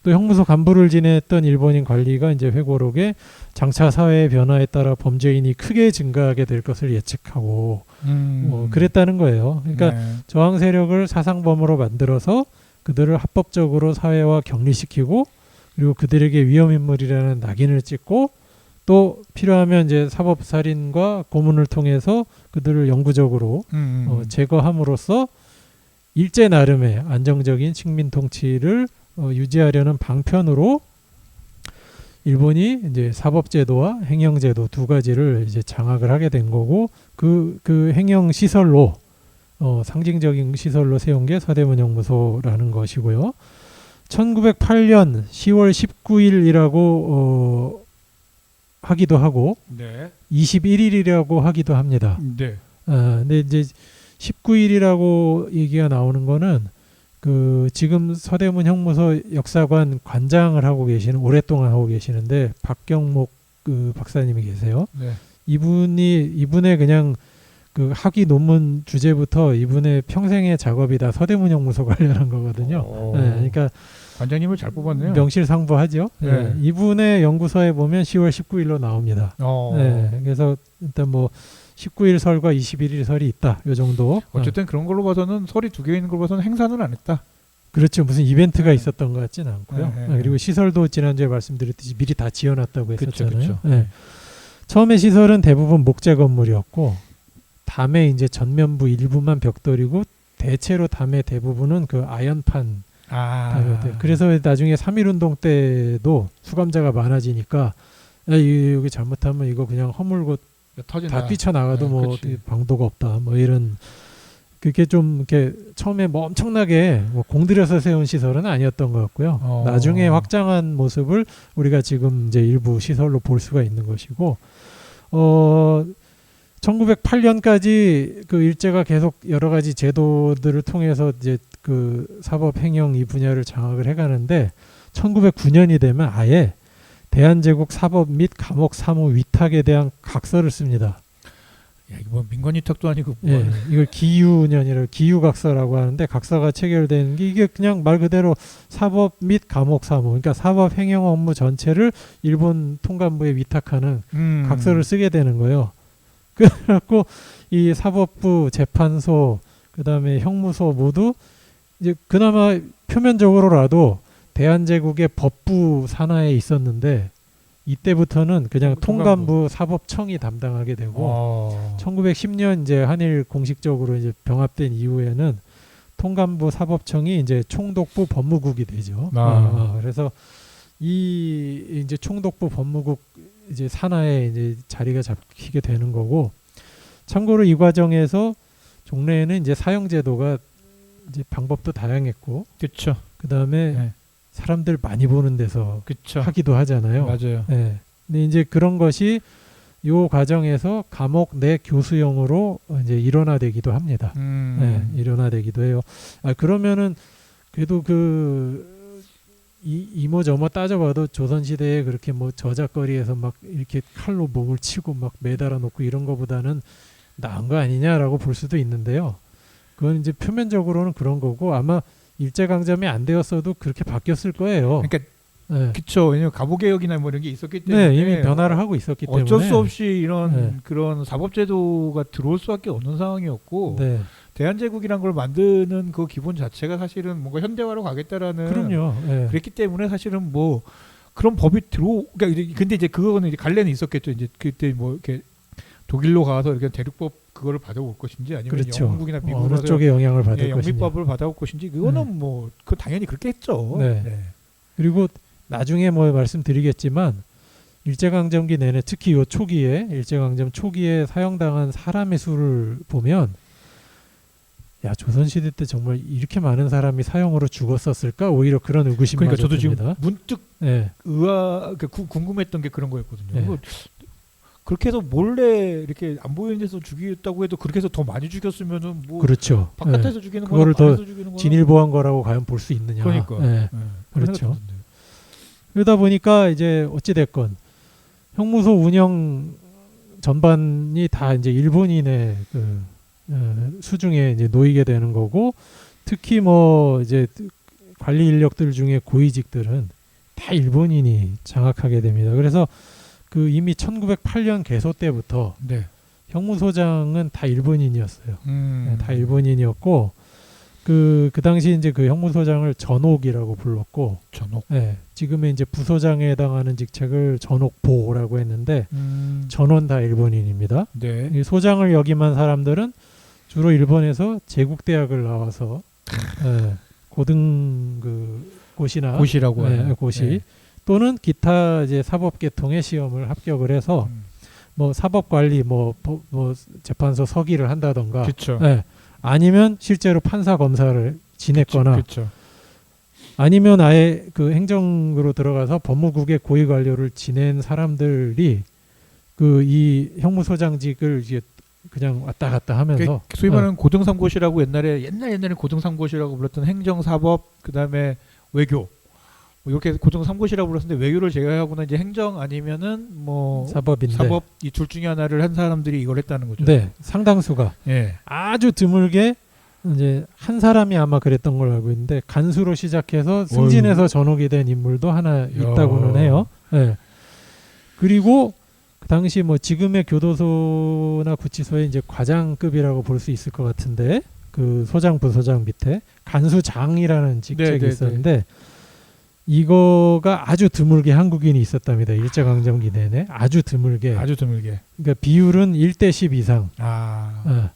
또 형무소 간부를 지냈던 일본인 관리가 이제 회고록에 장차 사회의 변화에 따라 범죄인이 크게 증가하게 될 것을 예측하고 그랬다는 거예요. 그러니까 저항 세력을 사상범으로 만들어서 그들을 합법적으로 사회화 격리시키고 그리고 그들에게 위험인물이라는 낙인을 찍고 또 필요하면 이제 사법살인과 고문을 통해서 그들을 영구적으로 제거함으로써 일제 나름의 안정적인 식민 통치를 유지하려는 방편으로 일본이 이제 사법제도와 행영제도 두 가지를 이제 장악을 하게 된 거고 그 행영 시설로 상징적인 시설로 세운 게 서대문형무소라는 것이고요. 1908년 10월 19일이라고 하기도 하고 21일이라고 하기도 합니다. 근데 이제 19일이라고 얘기가 나오는 거는 그 지금 서대문 형무소 역사관 관장을 하고 계시는 오랫동안 하고 계시는데 박경목 그 박사님이 계세요. 이분의 그냥 그 학위 논문 주제부터 이분의 평생의 작업이 다 서대문 형무소 관련한 거거든요. 그러니까 관장님을 잘 뽑았네요. 명실상부하죠. 이분의 연구서에 보면 10월 19일로 나옵니다. 그래서 일단 뭐 19일 설과 21일 설이 있다. 요 정도. 어쨌든 그런 걸로 봐서는 설이 2개 있는 걸로 봐서는 행사는 안 했다. 그렇죠. 무슨 이벤트가 있었던 것 같지는 않고요. 그리고 시설도 지난주에 말씀드렸듯이 미리 다 지어놨다고 했었잖아요. 처음에 시설은 대부분 목재 건물이었고 담의 이제 전면부 일부만 벽돌이고 대체로 담의 대부분은 그 아연판 담이었대요. 그래서 나중에 3.1운동 때도 수감자가 많아지니까 야, 여기 잘못하면 이거 그냥 허물고 터진다. 다 뛰쳐나가도 네, 뭐 그치. 방도가 없다. 뭐 이런 그게 좀 이렇게 처음에 뭐 엄청나게 뭐 공들여서 세운 시설은 아니었던 것 같고요. 나중에 확장한 모습을 우리가 지금 이제 일부 시설로 볼 수가 있는 것이고, 1908년까지 그 일제가 계속 여러 가지 제도들을 통해서 이제 그 사법행정 이 분야를 장악을 해가는데 1909년이 되면 아예 대한제국 사법 및 감옥 사무 위탁에 대한 각서를 씁니다. 야, 이거 뭐 민간 위탁도 아니고 뭐. 예, 이걸 기유년이라고 기유각서라고 하는데 각서가 체결되는 게 이게 그냥 말 그대로 사법 및 감옥 사무, 그러니까 사법 행정 업무 전체를 일본 통감부에 위탁하는 각서를 쓰게 되는 거예요. 그래갖고 이 사법부, 재판소, 그다음에 형무소 모두 이제 그나마 표면적으로라도 대한제국의 법부 산하에 있었는데 이때부터는 그냥 통감부 사법청이 담당하게 되고 1910년 이제 한일 공식적으로 이제 병합된 이후에는 통감부 사법청이 이제 총독부 법무국이 되죠. 그래서 이 이제 총독부 법무국 이제 산하에 이제 자리가 잡히게 되는 거고, 참고로 이 과정에서 종래에는 이제 사형제도가 이제 방법도 다양했고, 그렇죠. 그다음에 네. 사람들 많이 보는 데서 그쵸. 하기도 하잖아요. 맞아요. 네. 근데 이제 그런 것이 요 과정에서 감옥 내 교수형으로 이제 일원화되기도 합니다. 네, 일원화되기도 해요. 그러면은 그래도 이모저모 따져봐도 조선시대에 그렇게 뭐 저작거리에서 막 이렇게 칼로 목을 치고 막 매달아 놓고 이런 거보다는 나은 거 아니냐라고 볼 수도 있는데요. 그건 이제 표면적으로는 그런 거고 아마 일제강점이 안 되었어도 그렇게 바뀌었을 거예요. 그러니까 네. 그쵸. 왜냐면 가부개혁이나 뭐 이런 게 있었기 때문에 네, 이미 변화를 하고 있었기 때문에 어쩔 수 없이 이런 네. 그런 사법제도가 들어올 수밖에 없는 상황이었고 네. 대한제국이란 걸 만드는 그 기본 자체가 사실은 뭔가 현대화로 가겠다라는 그럼요. 네. 그랬기 때문에 사실은 뭐 그런 법이 그러니까 근데 이제 그거는 이제 관련이 있었겠죠. 이제 그때 뭐 이렇게 독일로 가서 이렇게 대륙법 그거를 받아올 것인지 아니면 그렇죠. 영국이나 미국으로 어느 쪽에 영향을 받을 것이냐. 영미법을 받아올 것인지 그거는 뭐 그 당연히 그렇게 했죠. 네. 그리고 나중에 뭐 말씀드리겠지만 일제강점기 내내 특히 요 초기에 일제강점 초기에 사형당한 사람의 수를 보면 야 조선시대 때 정말 이렇게 많은 사람이 사형으로 죽었었을까 오히려 그런 의구심이 그러니까 저도 지금 듭니다. 문득 네. 궁금했던 게 그런 거였거든요. 네. 그렇게 해서 몰래 이렇게 안 보이는 데서 죽였다고 해도 그렇게 해서 더 많이 죽였으면은 뭐 그렇죠. 바깥에서 네. 죽이는 그거를 거나 더 방에서 죽이는 거나 진일보한 거라고 과연 볼 수 있느냐. 그러니까 네. 그런 그렇죠. 생각이 드는데. 그러다 보니까 이제 어찌 됐건 형무소 운영 전반이 다 이제 일본인의 수중에 이제 놓이게 되는 거고, 특히 뭐 이제 관리 인력들 중에 고위직들은 다 일본인이 장악하게 됩니다. 그래서 그 이미 1908년 개소 때부터 네. 형무소장은 다 일본인이었어요. 네, 다 일본인이었고 그 당시 이제 그 형무소장을 전옥이라고 불렀고, 전옥. 네, 지금의 이제 부소장에 해당하는 직책을 전옥보라고 했는데 전원 다 일본인입니다. 네. 이 소장을 역임한 사람들은 주로 일본에서 제국대학을 나와서 고등 고시나 고시라고 하는. 고시 네. 또는 기타 이제 사법계통의 시험을 합격을 해서 뭐 사법관리 뭐 재판소 서기를 한다던가, 그렇죠. 아니면 실제로 판사 검사를 지냈거나, 그렇죠. 아니면 아예 그 행정으로 들어가서 법무국의 고위 관료를 지낸 사람들이 그 이 형무소장직을 이제 그냥 왔다 갔다 하면서 소위 말하는 고등삼고시라고 옛날에 고등삼고시라고 불렀던 행정사법 그다음에 외교 뭐 이렇게 고등삼고시라고 불렀는데 외교를 제외하고는 이제 행정 아니면은 뭐 사법인데 사법 이 둘 중에 하나를 한 사람들이 이걸 했다는 거죠. 네, 상당수가 예. 아주 드물게 이제 한 사람이 아마 그랬던 걸로 알고 있는데 간수로 시작해서 승진해서 전옥이 된 인물도 하나 있다고는 해요. 네. 그리고 그 당시 뭐 지금의 교도소나 구치소의 이제 과장급이라고 볼 수 있을 것 같은데 그 소장 부소장 밑에 간수장이라는 직책이 있었는데 이거가 아주 드물게 한국인이 있었답니다. 일제강점기 내내 아주 드물게. 아주 드물게. 그러니까 비율은 1대 10 이상. 아.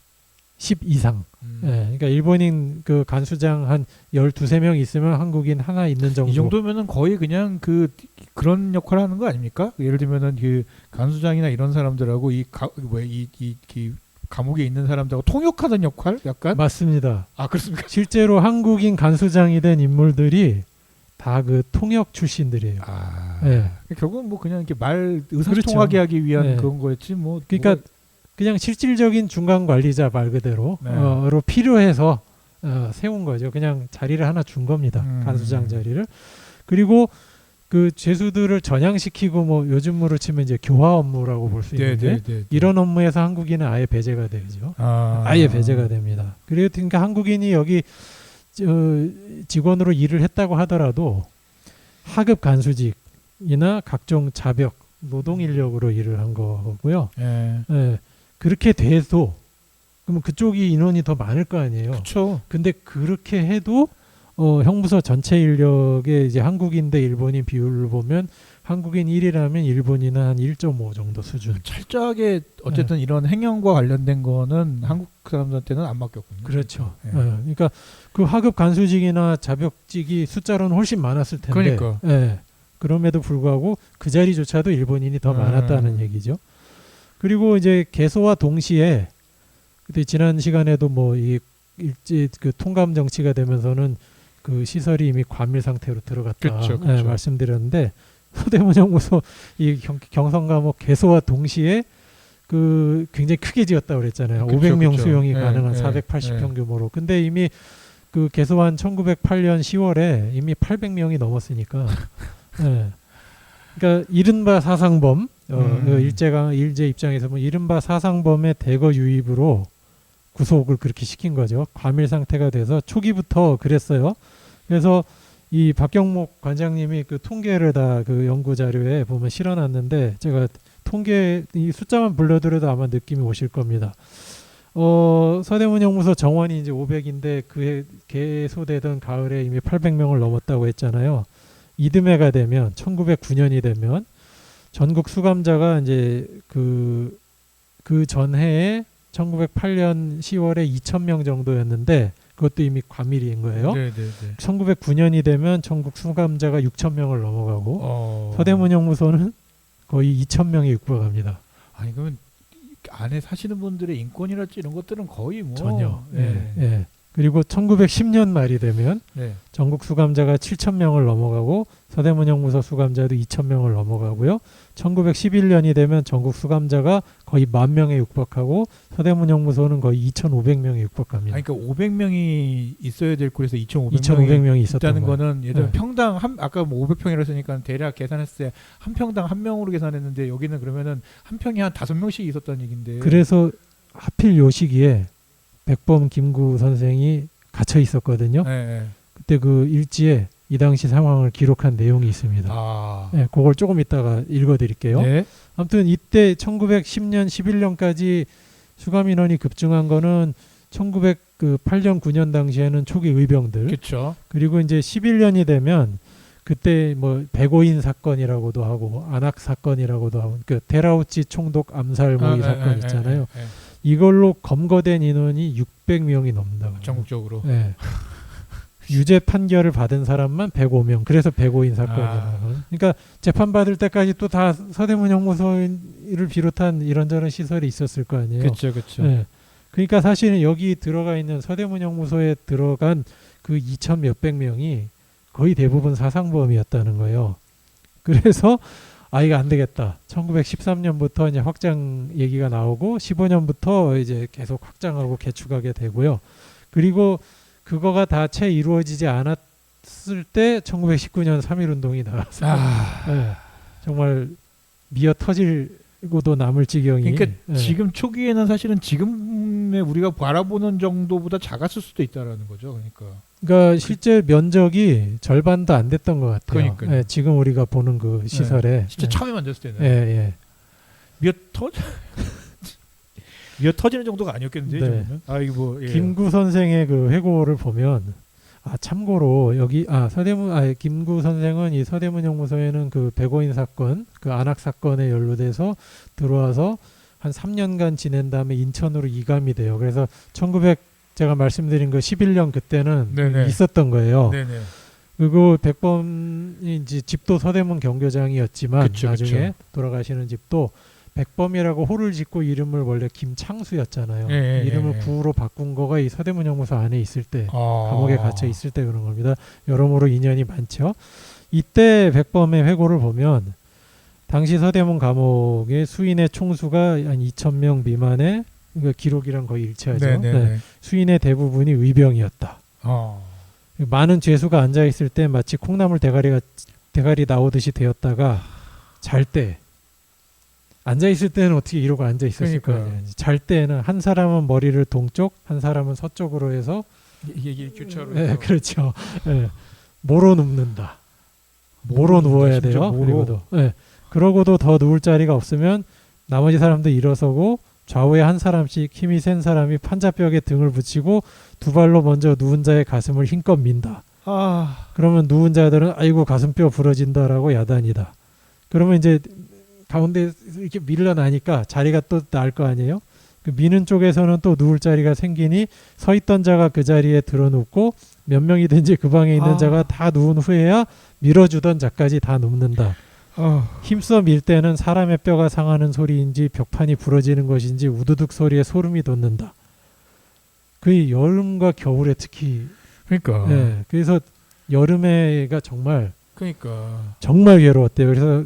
10 이상. 예, 그러니까 일본인 그 간수장 한 12~13명 있으면 한국인 하나 있는 정도. 이 정도면은 거의 그냥 그런 역할을 하는 거 아닙니까? 예를 들면은 그 간수장이나 이런 사람들하고 이 감옥에 있는 사람들하고 통역하는 역할? 약간? 맞습니다. 아, 그렇습니까? 실제로 한국인 간수장이 된 인물들이 다 그 통역 출신들이에요. 아. 예. 결국은 뭐 그냥 이렇게 말 의사소통하게 하기 위한 네. 그런 거였지 뭐. 그러니까 그냥 실질적인 중간 관리자 말 그대로 네. 로 필요해서 세운 거죠. 그냥 자리를 하나 준 겁니다. 간수장 자리를. 그리고 그 죄수들을 전향시키고 뭐 요즘으로 치면 이제 교화 업무라고 볼 수 있는데 이런 업무에서 한국인은 아예 배제가 되죠. 아예 배제가 됩니다. 그러니까 한국인이 여기 직원으로 일을 했다고 하더라도 하급 간수직이나 각종 자벽 노동 인력으로 일을 한 거고요. 예. 그렇게 돼도 그러면 그쪽이 인원이 더 많을 거 아니에요. 그렇죠. 근데 그렇게 해도 형부서 전체 인력의 이제 한국인 대 일본인 비율을 보면 한국인 1이라면 일본인은 한 1.5 정도 수준. 철저하게 어쨌든 이런 행정과 관련된 거는 한국 사람들한테는 안 맡겼군요. 그렇죠. 네. 그러니까 그 하급 간수직이나 자벽직이 숫자로는 훨씬 많았을 텐데. 그러니까. 그럼에도 불구하고 그 자리조차도 일본인이 더 많았다는 얘기죠. 그리고 이제 개소와 동시에 그때 지난 시간에도 뭐 이 일제 그 통감 정치가 되면서는 그 시설이 이미 과밀 상태로 들어갔다 그쵸. 말씀드렸는데 서대문 형무소 이 경성 감옥 개소와 동시에 그 굉장히 크게 지었다고 그랬잖아요. 500명 수용이 가능한 480평 규모로. 근데 이미 그 개소한 1908년 10월에 이미 800명이 넘었으니까. 그러니까 이른바 사상범 일제 입장에서 뭐 이른바 사상범의 대거 유입으로 구속을 그렇게 시킨 거죠. 과밀 상태가 돼서 초기부터 그랬어요. 그래서 이 박경목 관장님이 그 통계를 다 그 연구 자료에 보면 실어놨는데 제가 통계 이 숫자만 불러드려도 아마 느낌이 오실 겁니다. 서대문 형무소 정원이 이제 500인데 그해 개소되던 가을에 이미 800명을 넘었다고 했잖아요. 이듬해가 되면 1909년이 되면 전국 수감자가 이제 그 전해에 1908년 10월에 2,000명 정도였는데 그것도 이미 과밀인 거예요. 1909년이 되면 전국 수감자가 6,000명을 넘어가고 서대문 형무소는 거의 2,000명에 육박합니다. 아니 그러면 안에 사시는 분들의 인권이랄지 이런 것들은 거의 뭐 전혀. 그리고 1910년 말이 되면 전국 수감자가 7,000명을 넘어가고 서대문 형무소 수감자도 2,000명을 넘어가고요. 1911년이 되면 전국 수감자가 거의 10,000명에 육박하고 서대문 형무소는 거의 2,500명에 육박합니다. 아니, 그러니까 500명이 있어야 될 곳에서 2,500명이 있었다는 거는 예를 들면 평당 아까 뭐 500평이라 했으니까 대략 계산했을 때 한 평당 한 명으로 계산했는데 여기는 그러면은 한 평에 한 5명씩 있었다는 얘긴데. 그래서 하필 요 시기에 백범 김구 선생이 갇혀 있었거든요. 그때 그 일지에 이 당시 상황을 기록한 내용이 있습니다. 그걸 조금 이따가 읽어드릴게요. 아무튼 이때 1910년, 11년까지 수감 인원이 급증한 거는 1908년, 9년 당시에는 초기 의병들. 그렇죠. 그리고 이제 11년이 되면 그때 뭐 백오인 사건이라고도 하고 안악 사건이라고도 하고 그 데라우치 총독 암살 뭐 이 사건 있잖아요. 이걸로 검거된 인원이 600명이 넘는다. 전국적으로. 유죄 판결을 받은 사람만 105명. 그래서 105인 사건이라고. 그러니까 재판 받을 때까지 또 다 서대문 형무소를 비롯한 이런저런 시설이 있었을 거 아니에요. 그렇죠. 그러니까 사실은 여기 들어가 있는 서대문 형무소에 들어간 그 2,000 몇백 명이 거의 대부분 사상범이었다는 거예요. 그래서 이거 안 되겠다. 1913년부터 이제 확장 얘기가 나오고 15년부터 이제 계속 확장하고 개축하게 되고요. 그리고 그거가 다 채 이루어지지 않았을 때 1919년 3.1운동이 나와서 정말 미어 터질고도 남을 지경이. 그러니까 지금 초기에는 사실은 지금의 우리가 바라보는 정도보다 작았을 수도 있다라는 거죠. 그러니까 실제 면적이 절반도 안 됐던 것 같아요. 지금 우리가 보는 그 시설에. 진짜 처음에 만들었을 때는. 미어 터지는 정도가 아니었겠는데. 김구 선생의 그 회고를 보면 참고로 여기 서대문 김구 선생은 이 서대문 연구소에는 그 백오인 사건, 그 안학 사건에 연루돼서 들어와서 한 3년간 지낸 다음에 인천으로 이감이 돼요. 그래서 1900 제가 말씀드린 그 11년 그때는 네네. 있었던 거예요. 네네. 그리고 백범이 이제 집도 서대문 경교장이었지만 그쵸, 나중에 그쵸. 돌아가시는 집도 백범이라고 호를 짓고 이름을 원래 김창수였잖아요. 예, 이름을 예. 구로 바꾼 거가 이 서대문 연구소 안에 있을 때 감옥에 아. 갇혀 있을 때 그런 겁니다. 여러모로 인연이 많죠. 이때 백범의 회고를 보면 당시 서대문 감옥의 수인의 총수가 한 2,000명 미만의 그러니까 기록이랑 거의 일치하죠. 네네네. 네. 수인의 대부분이 의병이었다. 많은 죄수가 앉아 있을 때 마치 콩나물 대가리 나오듯이 되었다가 잘 때 앉아 있을 때는 어떻게 이러고 앉아 있었을 그러니까요. 거예요. 잘 때는 한 사람은 머리를 동쪽, 한 사람은 서쪽으로 해서 이게 교차로. 네, 그렇죠. 네. 모로 눕는다. 모로 누워야 돼요. 그리고도 그러고도 더 누울 자리가 없으면 나머지 사람도 일어서고 좌우에 한 사람씩 힘이 센 사람이 판자벽에 등을 붙이고 두 발로 먼저 누운 자의 가슴을 힘껏 민다. 그러면 누운 자들은 아이고 가슴뼈 부러진다라고 야단이다. 그러면 이제 가운데 이렇게 밀려나니까 자리가 또 나을 거 아니에요. 그 미는 쪽에서는 또 누울 자리가 생기니 서 있던 자가 그 자리에 들어눕고 몇 명이든지 그 방에 있는 자가 다 누운 후에야 밀어주던 자까지 다 눕는다. 힘써 밀 때는 사람의 뼈가 상하는 소리인지 벽판이 부러지는 것인지 우두둑 소리에 소름이 돋는다. 그 여름과 겨울에 특히 그러니까. 네, 그래서 여름에가 정말 그러니까. 정말 괴로웠대요. 그래서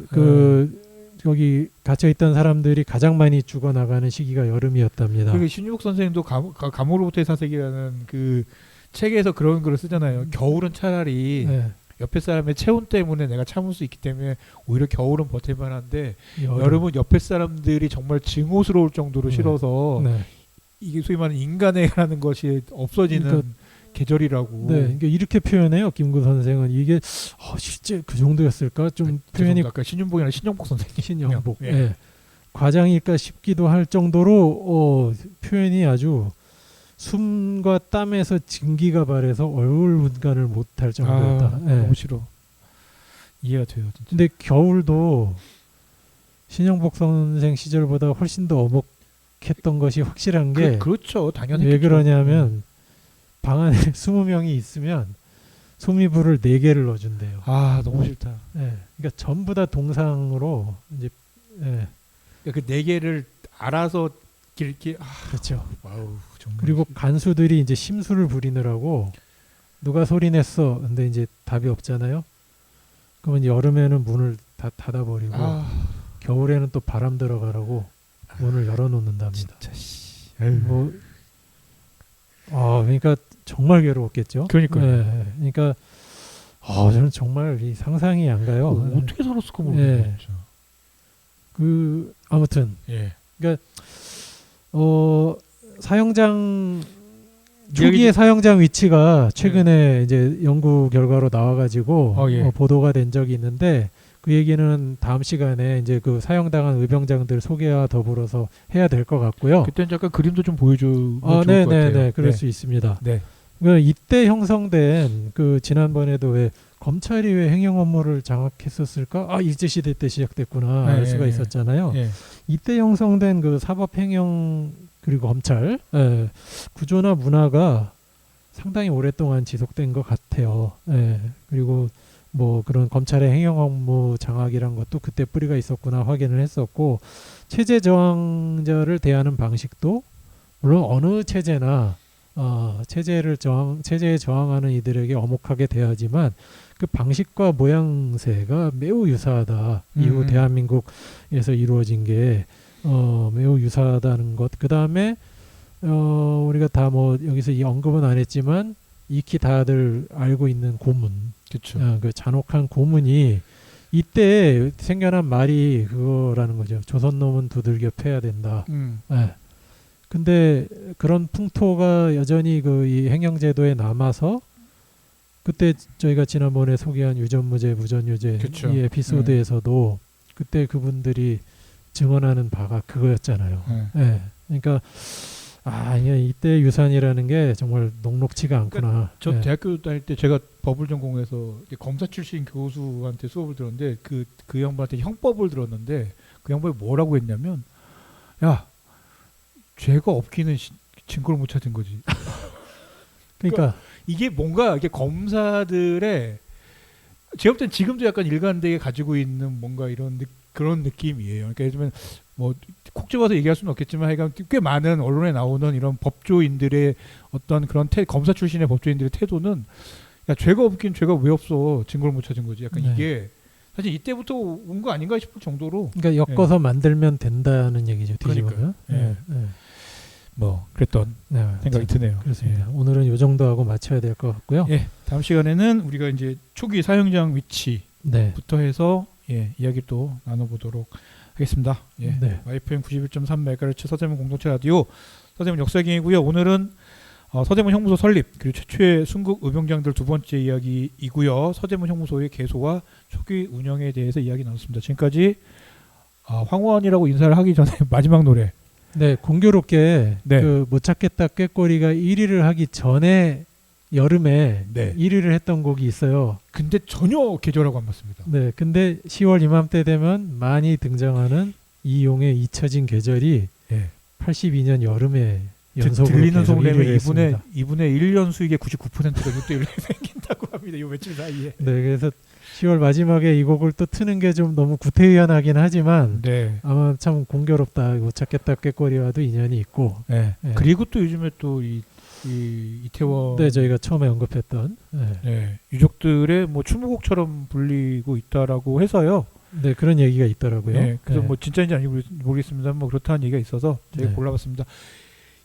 여기 갇혀 있던 사람들이 가장 많이 죽어나가는 시기가 여름이었답니다. 그리고 신유복 선생님도 감옥으로부터의 사색이라는 그 책에서 그런 글을 쓰잖아요. 겨울은 차라리 네, 옆에 사람의 체온 때문에 내가 참을 수 있기 때문에 오히려 겨울은 버틸만한데 여름. 여름은 옆에 사람들이 정말 증오스러울 정도로 네. 싫어서 네. 이게 소위 말하는 인간애라는 것이 없어지는 그러니까 계절이라고. 네, 그러니까 이렇게 표현해요. 김구 선생은 이게 실제 그 정도였을까? 좀 표현이 아까 신윤복이나 신영복 선생님. 신영복. 예. 예. 과장일까 싶기도 할 정도로 표현이 아주 숨과 땀에서 증기가 발해서 얼굴 분간을 못할 정도였다. 예. 너무 싫어. 이해가 돼요. 진짜. 근데 겨울도 신영복 선생 시절보다 훨씬 더 어목했던 것이 확실한 게 그렇죠. 당연히. 왜 그러냐면 방 안에 20명이 있으면 소미불을 4개를 넣어준대요. 너무 싫다. 예. 그러니까 전부 다 동상으로 이제 그 4개를 알아서 이렇게 그렇죠. 와우, 정말. 그리고 간수들이 이제 심술을 부리느라고 누가 소리냈어. 근데 이제 답이 없잖아요. 그러면 여름에는 문을 다 닫아버리고 겨울에는 또 바람 들어가라고 문을 열어놓는답니다. 진짜 씨. 그러니까 정말 괴로웠겠죠. 그러니까요. 네, 그러니까 저는 정말 이 상상이 안 가요. 어떻게 살았을까 모르겠어요. 네. 진짜. 아무튼 예. 사형장 초기의 사형장 위치가 최근에 이제 연구 결과로 나와가지고 예. 보도가 된 적이 있는데 그 얘기는 다음 시간에 이제 그 사형당한 의병장들 소개와 더불어서 해야 될 것 같고요. 그때는 잠깐 그림도 좀 보여주면 좋을 것 같아요. 네, 그럴 수 있습니다. 네. 이때 형성된 그 지난번에도 왜 검찰이 왜 행정 업무를 장악했었을까? 일제시대 때 시작됐구나 알 수가 있었잖아요. 예. 이때 형성된 그 사법행정 그리고 검찰 구조나 문화가 상당히 오랫동안 지속된 것 같아요. 그리고 뭐 그런 검찰의 행정 업무 장악이란 것도 그때 뿌리가 있었구나 확인을 했었고 체제 저항자를 대하는 방식도 물론 어느 체제나 체제에 저항하는 이들에게 엄혹하게 대하지만 그 방식과 모양새가 매우 유사하다. 이후 대한민국에서 이루어진 게 매우 유사하다는 것. 그 다음에 우리가 다 뭐 여기서 이 언급은 안 했지만 익히 다들 알고 있는 고문. 그렇죠. 그 잔혹한 고문이 이때 생겨난 말이 그거라는 거죠. 조선놈은 두들겨 패야 된다. 근데 그런 풍토가 여전히 이 행정제도에 남아서 그때 저희가 지난번에 소개한 유전무죄, 무전유죄 그쵸. 이 에피소드에서도 그때 그분들이 증언하는 바가 그거였잖아요. 그러니까 이때 유산이라는 게 정말 녹록치가 않구나. 저 예. 대학교 다닐 때 제가 법을 전공해서 이제 검사 출신 교수한테 수업을 들었는데 그 양반한테 형법을 들었는데 그 양반이 뭐라고 했냐면 야 죄가 없기는 증거를 못 찾은 거지. 그러니까 이게 뭔가 이게 검사들의 제가 볼 땐 지금도 약간 일관되게 가지고 있는 뭔가 이런 그런 느낌이에요. 그러니까 예를 들면 뭐 콕 집어서 얘기할 수는 없겠지만 하여간 꽤 많은 언론에 나오는 이런 법조인들의 어떤 그런 검사 출신의 법조인들의 태도는 야 죄가 없긴 죄가 왜 없어 증거를 못 찾은 거지. 약간 네. 이게 사실 이때부터 온 거 아닌가 싶을 정도로 그러니까 엮어서 만들면 된다는 얘기죠. 뒤집어요. 그러니까요. 뭐 그랬던 네, 생각이 드네요. 그렇습니다. 오늘은 이 정도 하고 마쳐야 될 것 같고요. 예, 다음 시간에는 우리가 이제 초기 사용장 위치부터 네. 해서 이야기 또 나눠보도록 하겠습니다. 예, 네. YFM 91.3MHz 서대문 공동체 라디오 서대문 역사기이고요. 오늘은 서대문 형무소 설립 그리고 최초의 순국 의병장들 두 번째 이야기이고요. 서대문 형무소의 개소와 초기 운영에 대해서 이야기 나눴습니다. 지금까지 황원이라고 인사를 하기 전에 마지막 노래. 네, 공교롭게 네. 그 못 찾겠다 꾀꼬리가 1위를 하기 전에 여름에 네. 1위를 했던 곡이 있어요. 근데 전혀 계절하고 안 맞습니다. 네, 근데 10월 이맘때 되면 많이 등장하는 이용의 잊혀진 계절이 예. 82년 여름에 연속으로 들리는 계속 소문에 1위를 했습니다. 이분의 1년 수익의 99%가 이때 생긴다고 합니다. 이 며칠 사이에. 네, 그래서 10월 마지막에 이 곡을 또 트는 게 좀 너무 구태의연하긴 하지만 네. 아마 참 공교롭다. 못 찾겠다 꾀꼬리와도 인연이 있고. 네. 네. 그리고 또 요즘에 또 이태원 네, 저희가 처음에 언급했던. 유족들의 뭐 추모곡처럼 불리고 있다라고 해서요. 네, 그런 얘기가 있더라고요. 네. 그래서 뭐 진짜인지 아닌지 모르겠습니다. 뭐 그렇다는 얘기가 있어서 저희가 네. 골라봤습니다.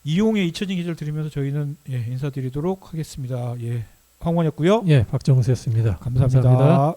이용의 잊혀진 계절 들으면서 저희는 인사드리도록 하겠습니다. 황원이었고요. 박정수였습니다. 감사합니다.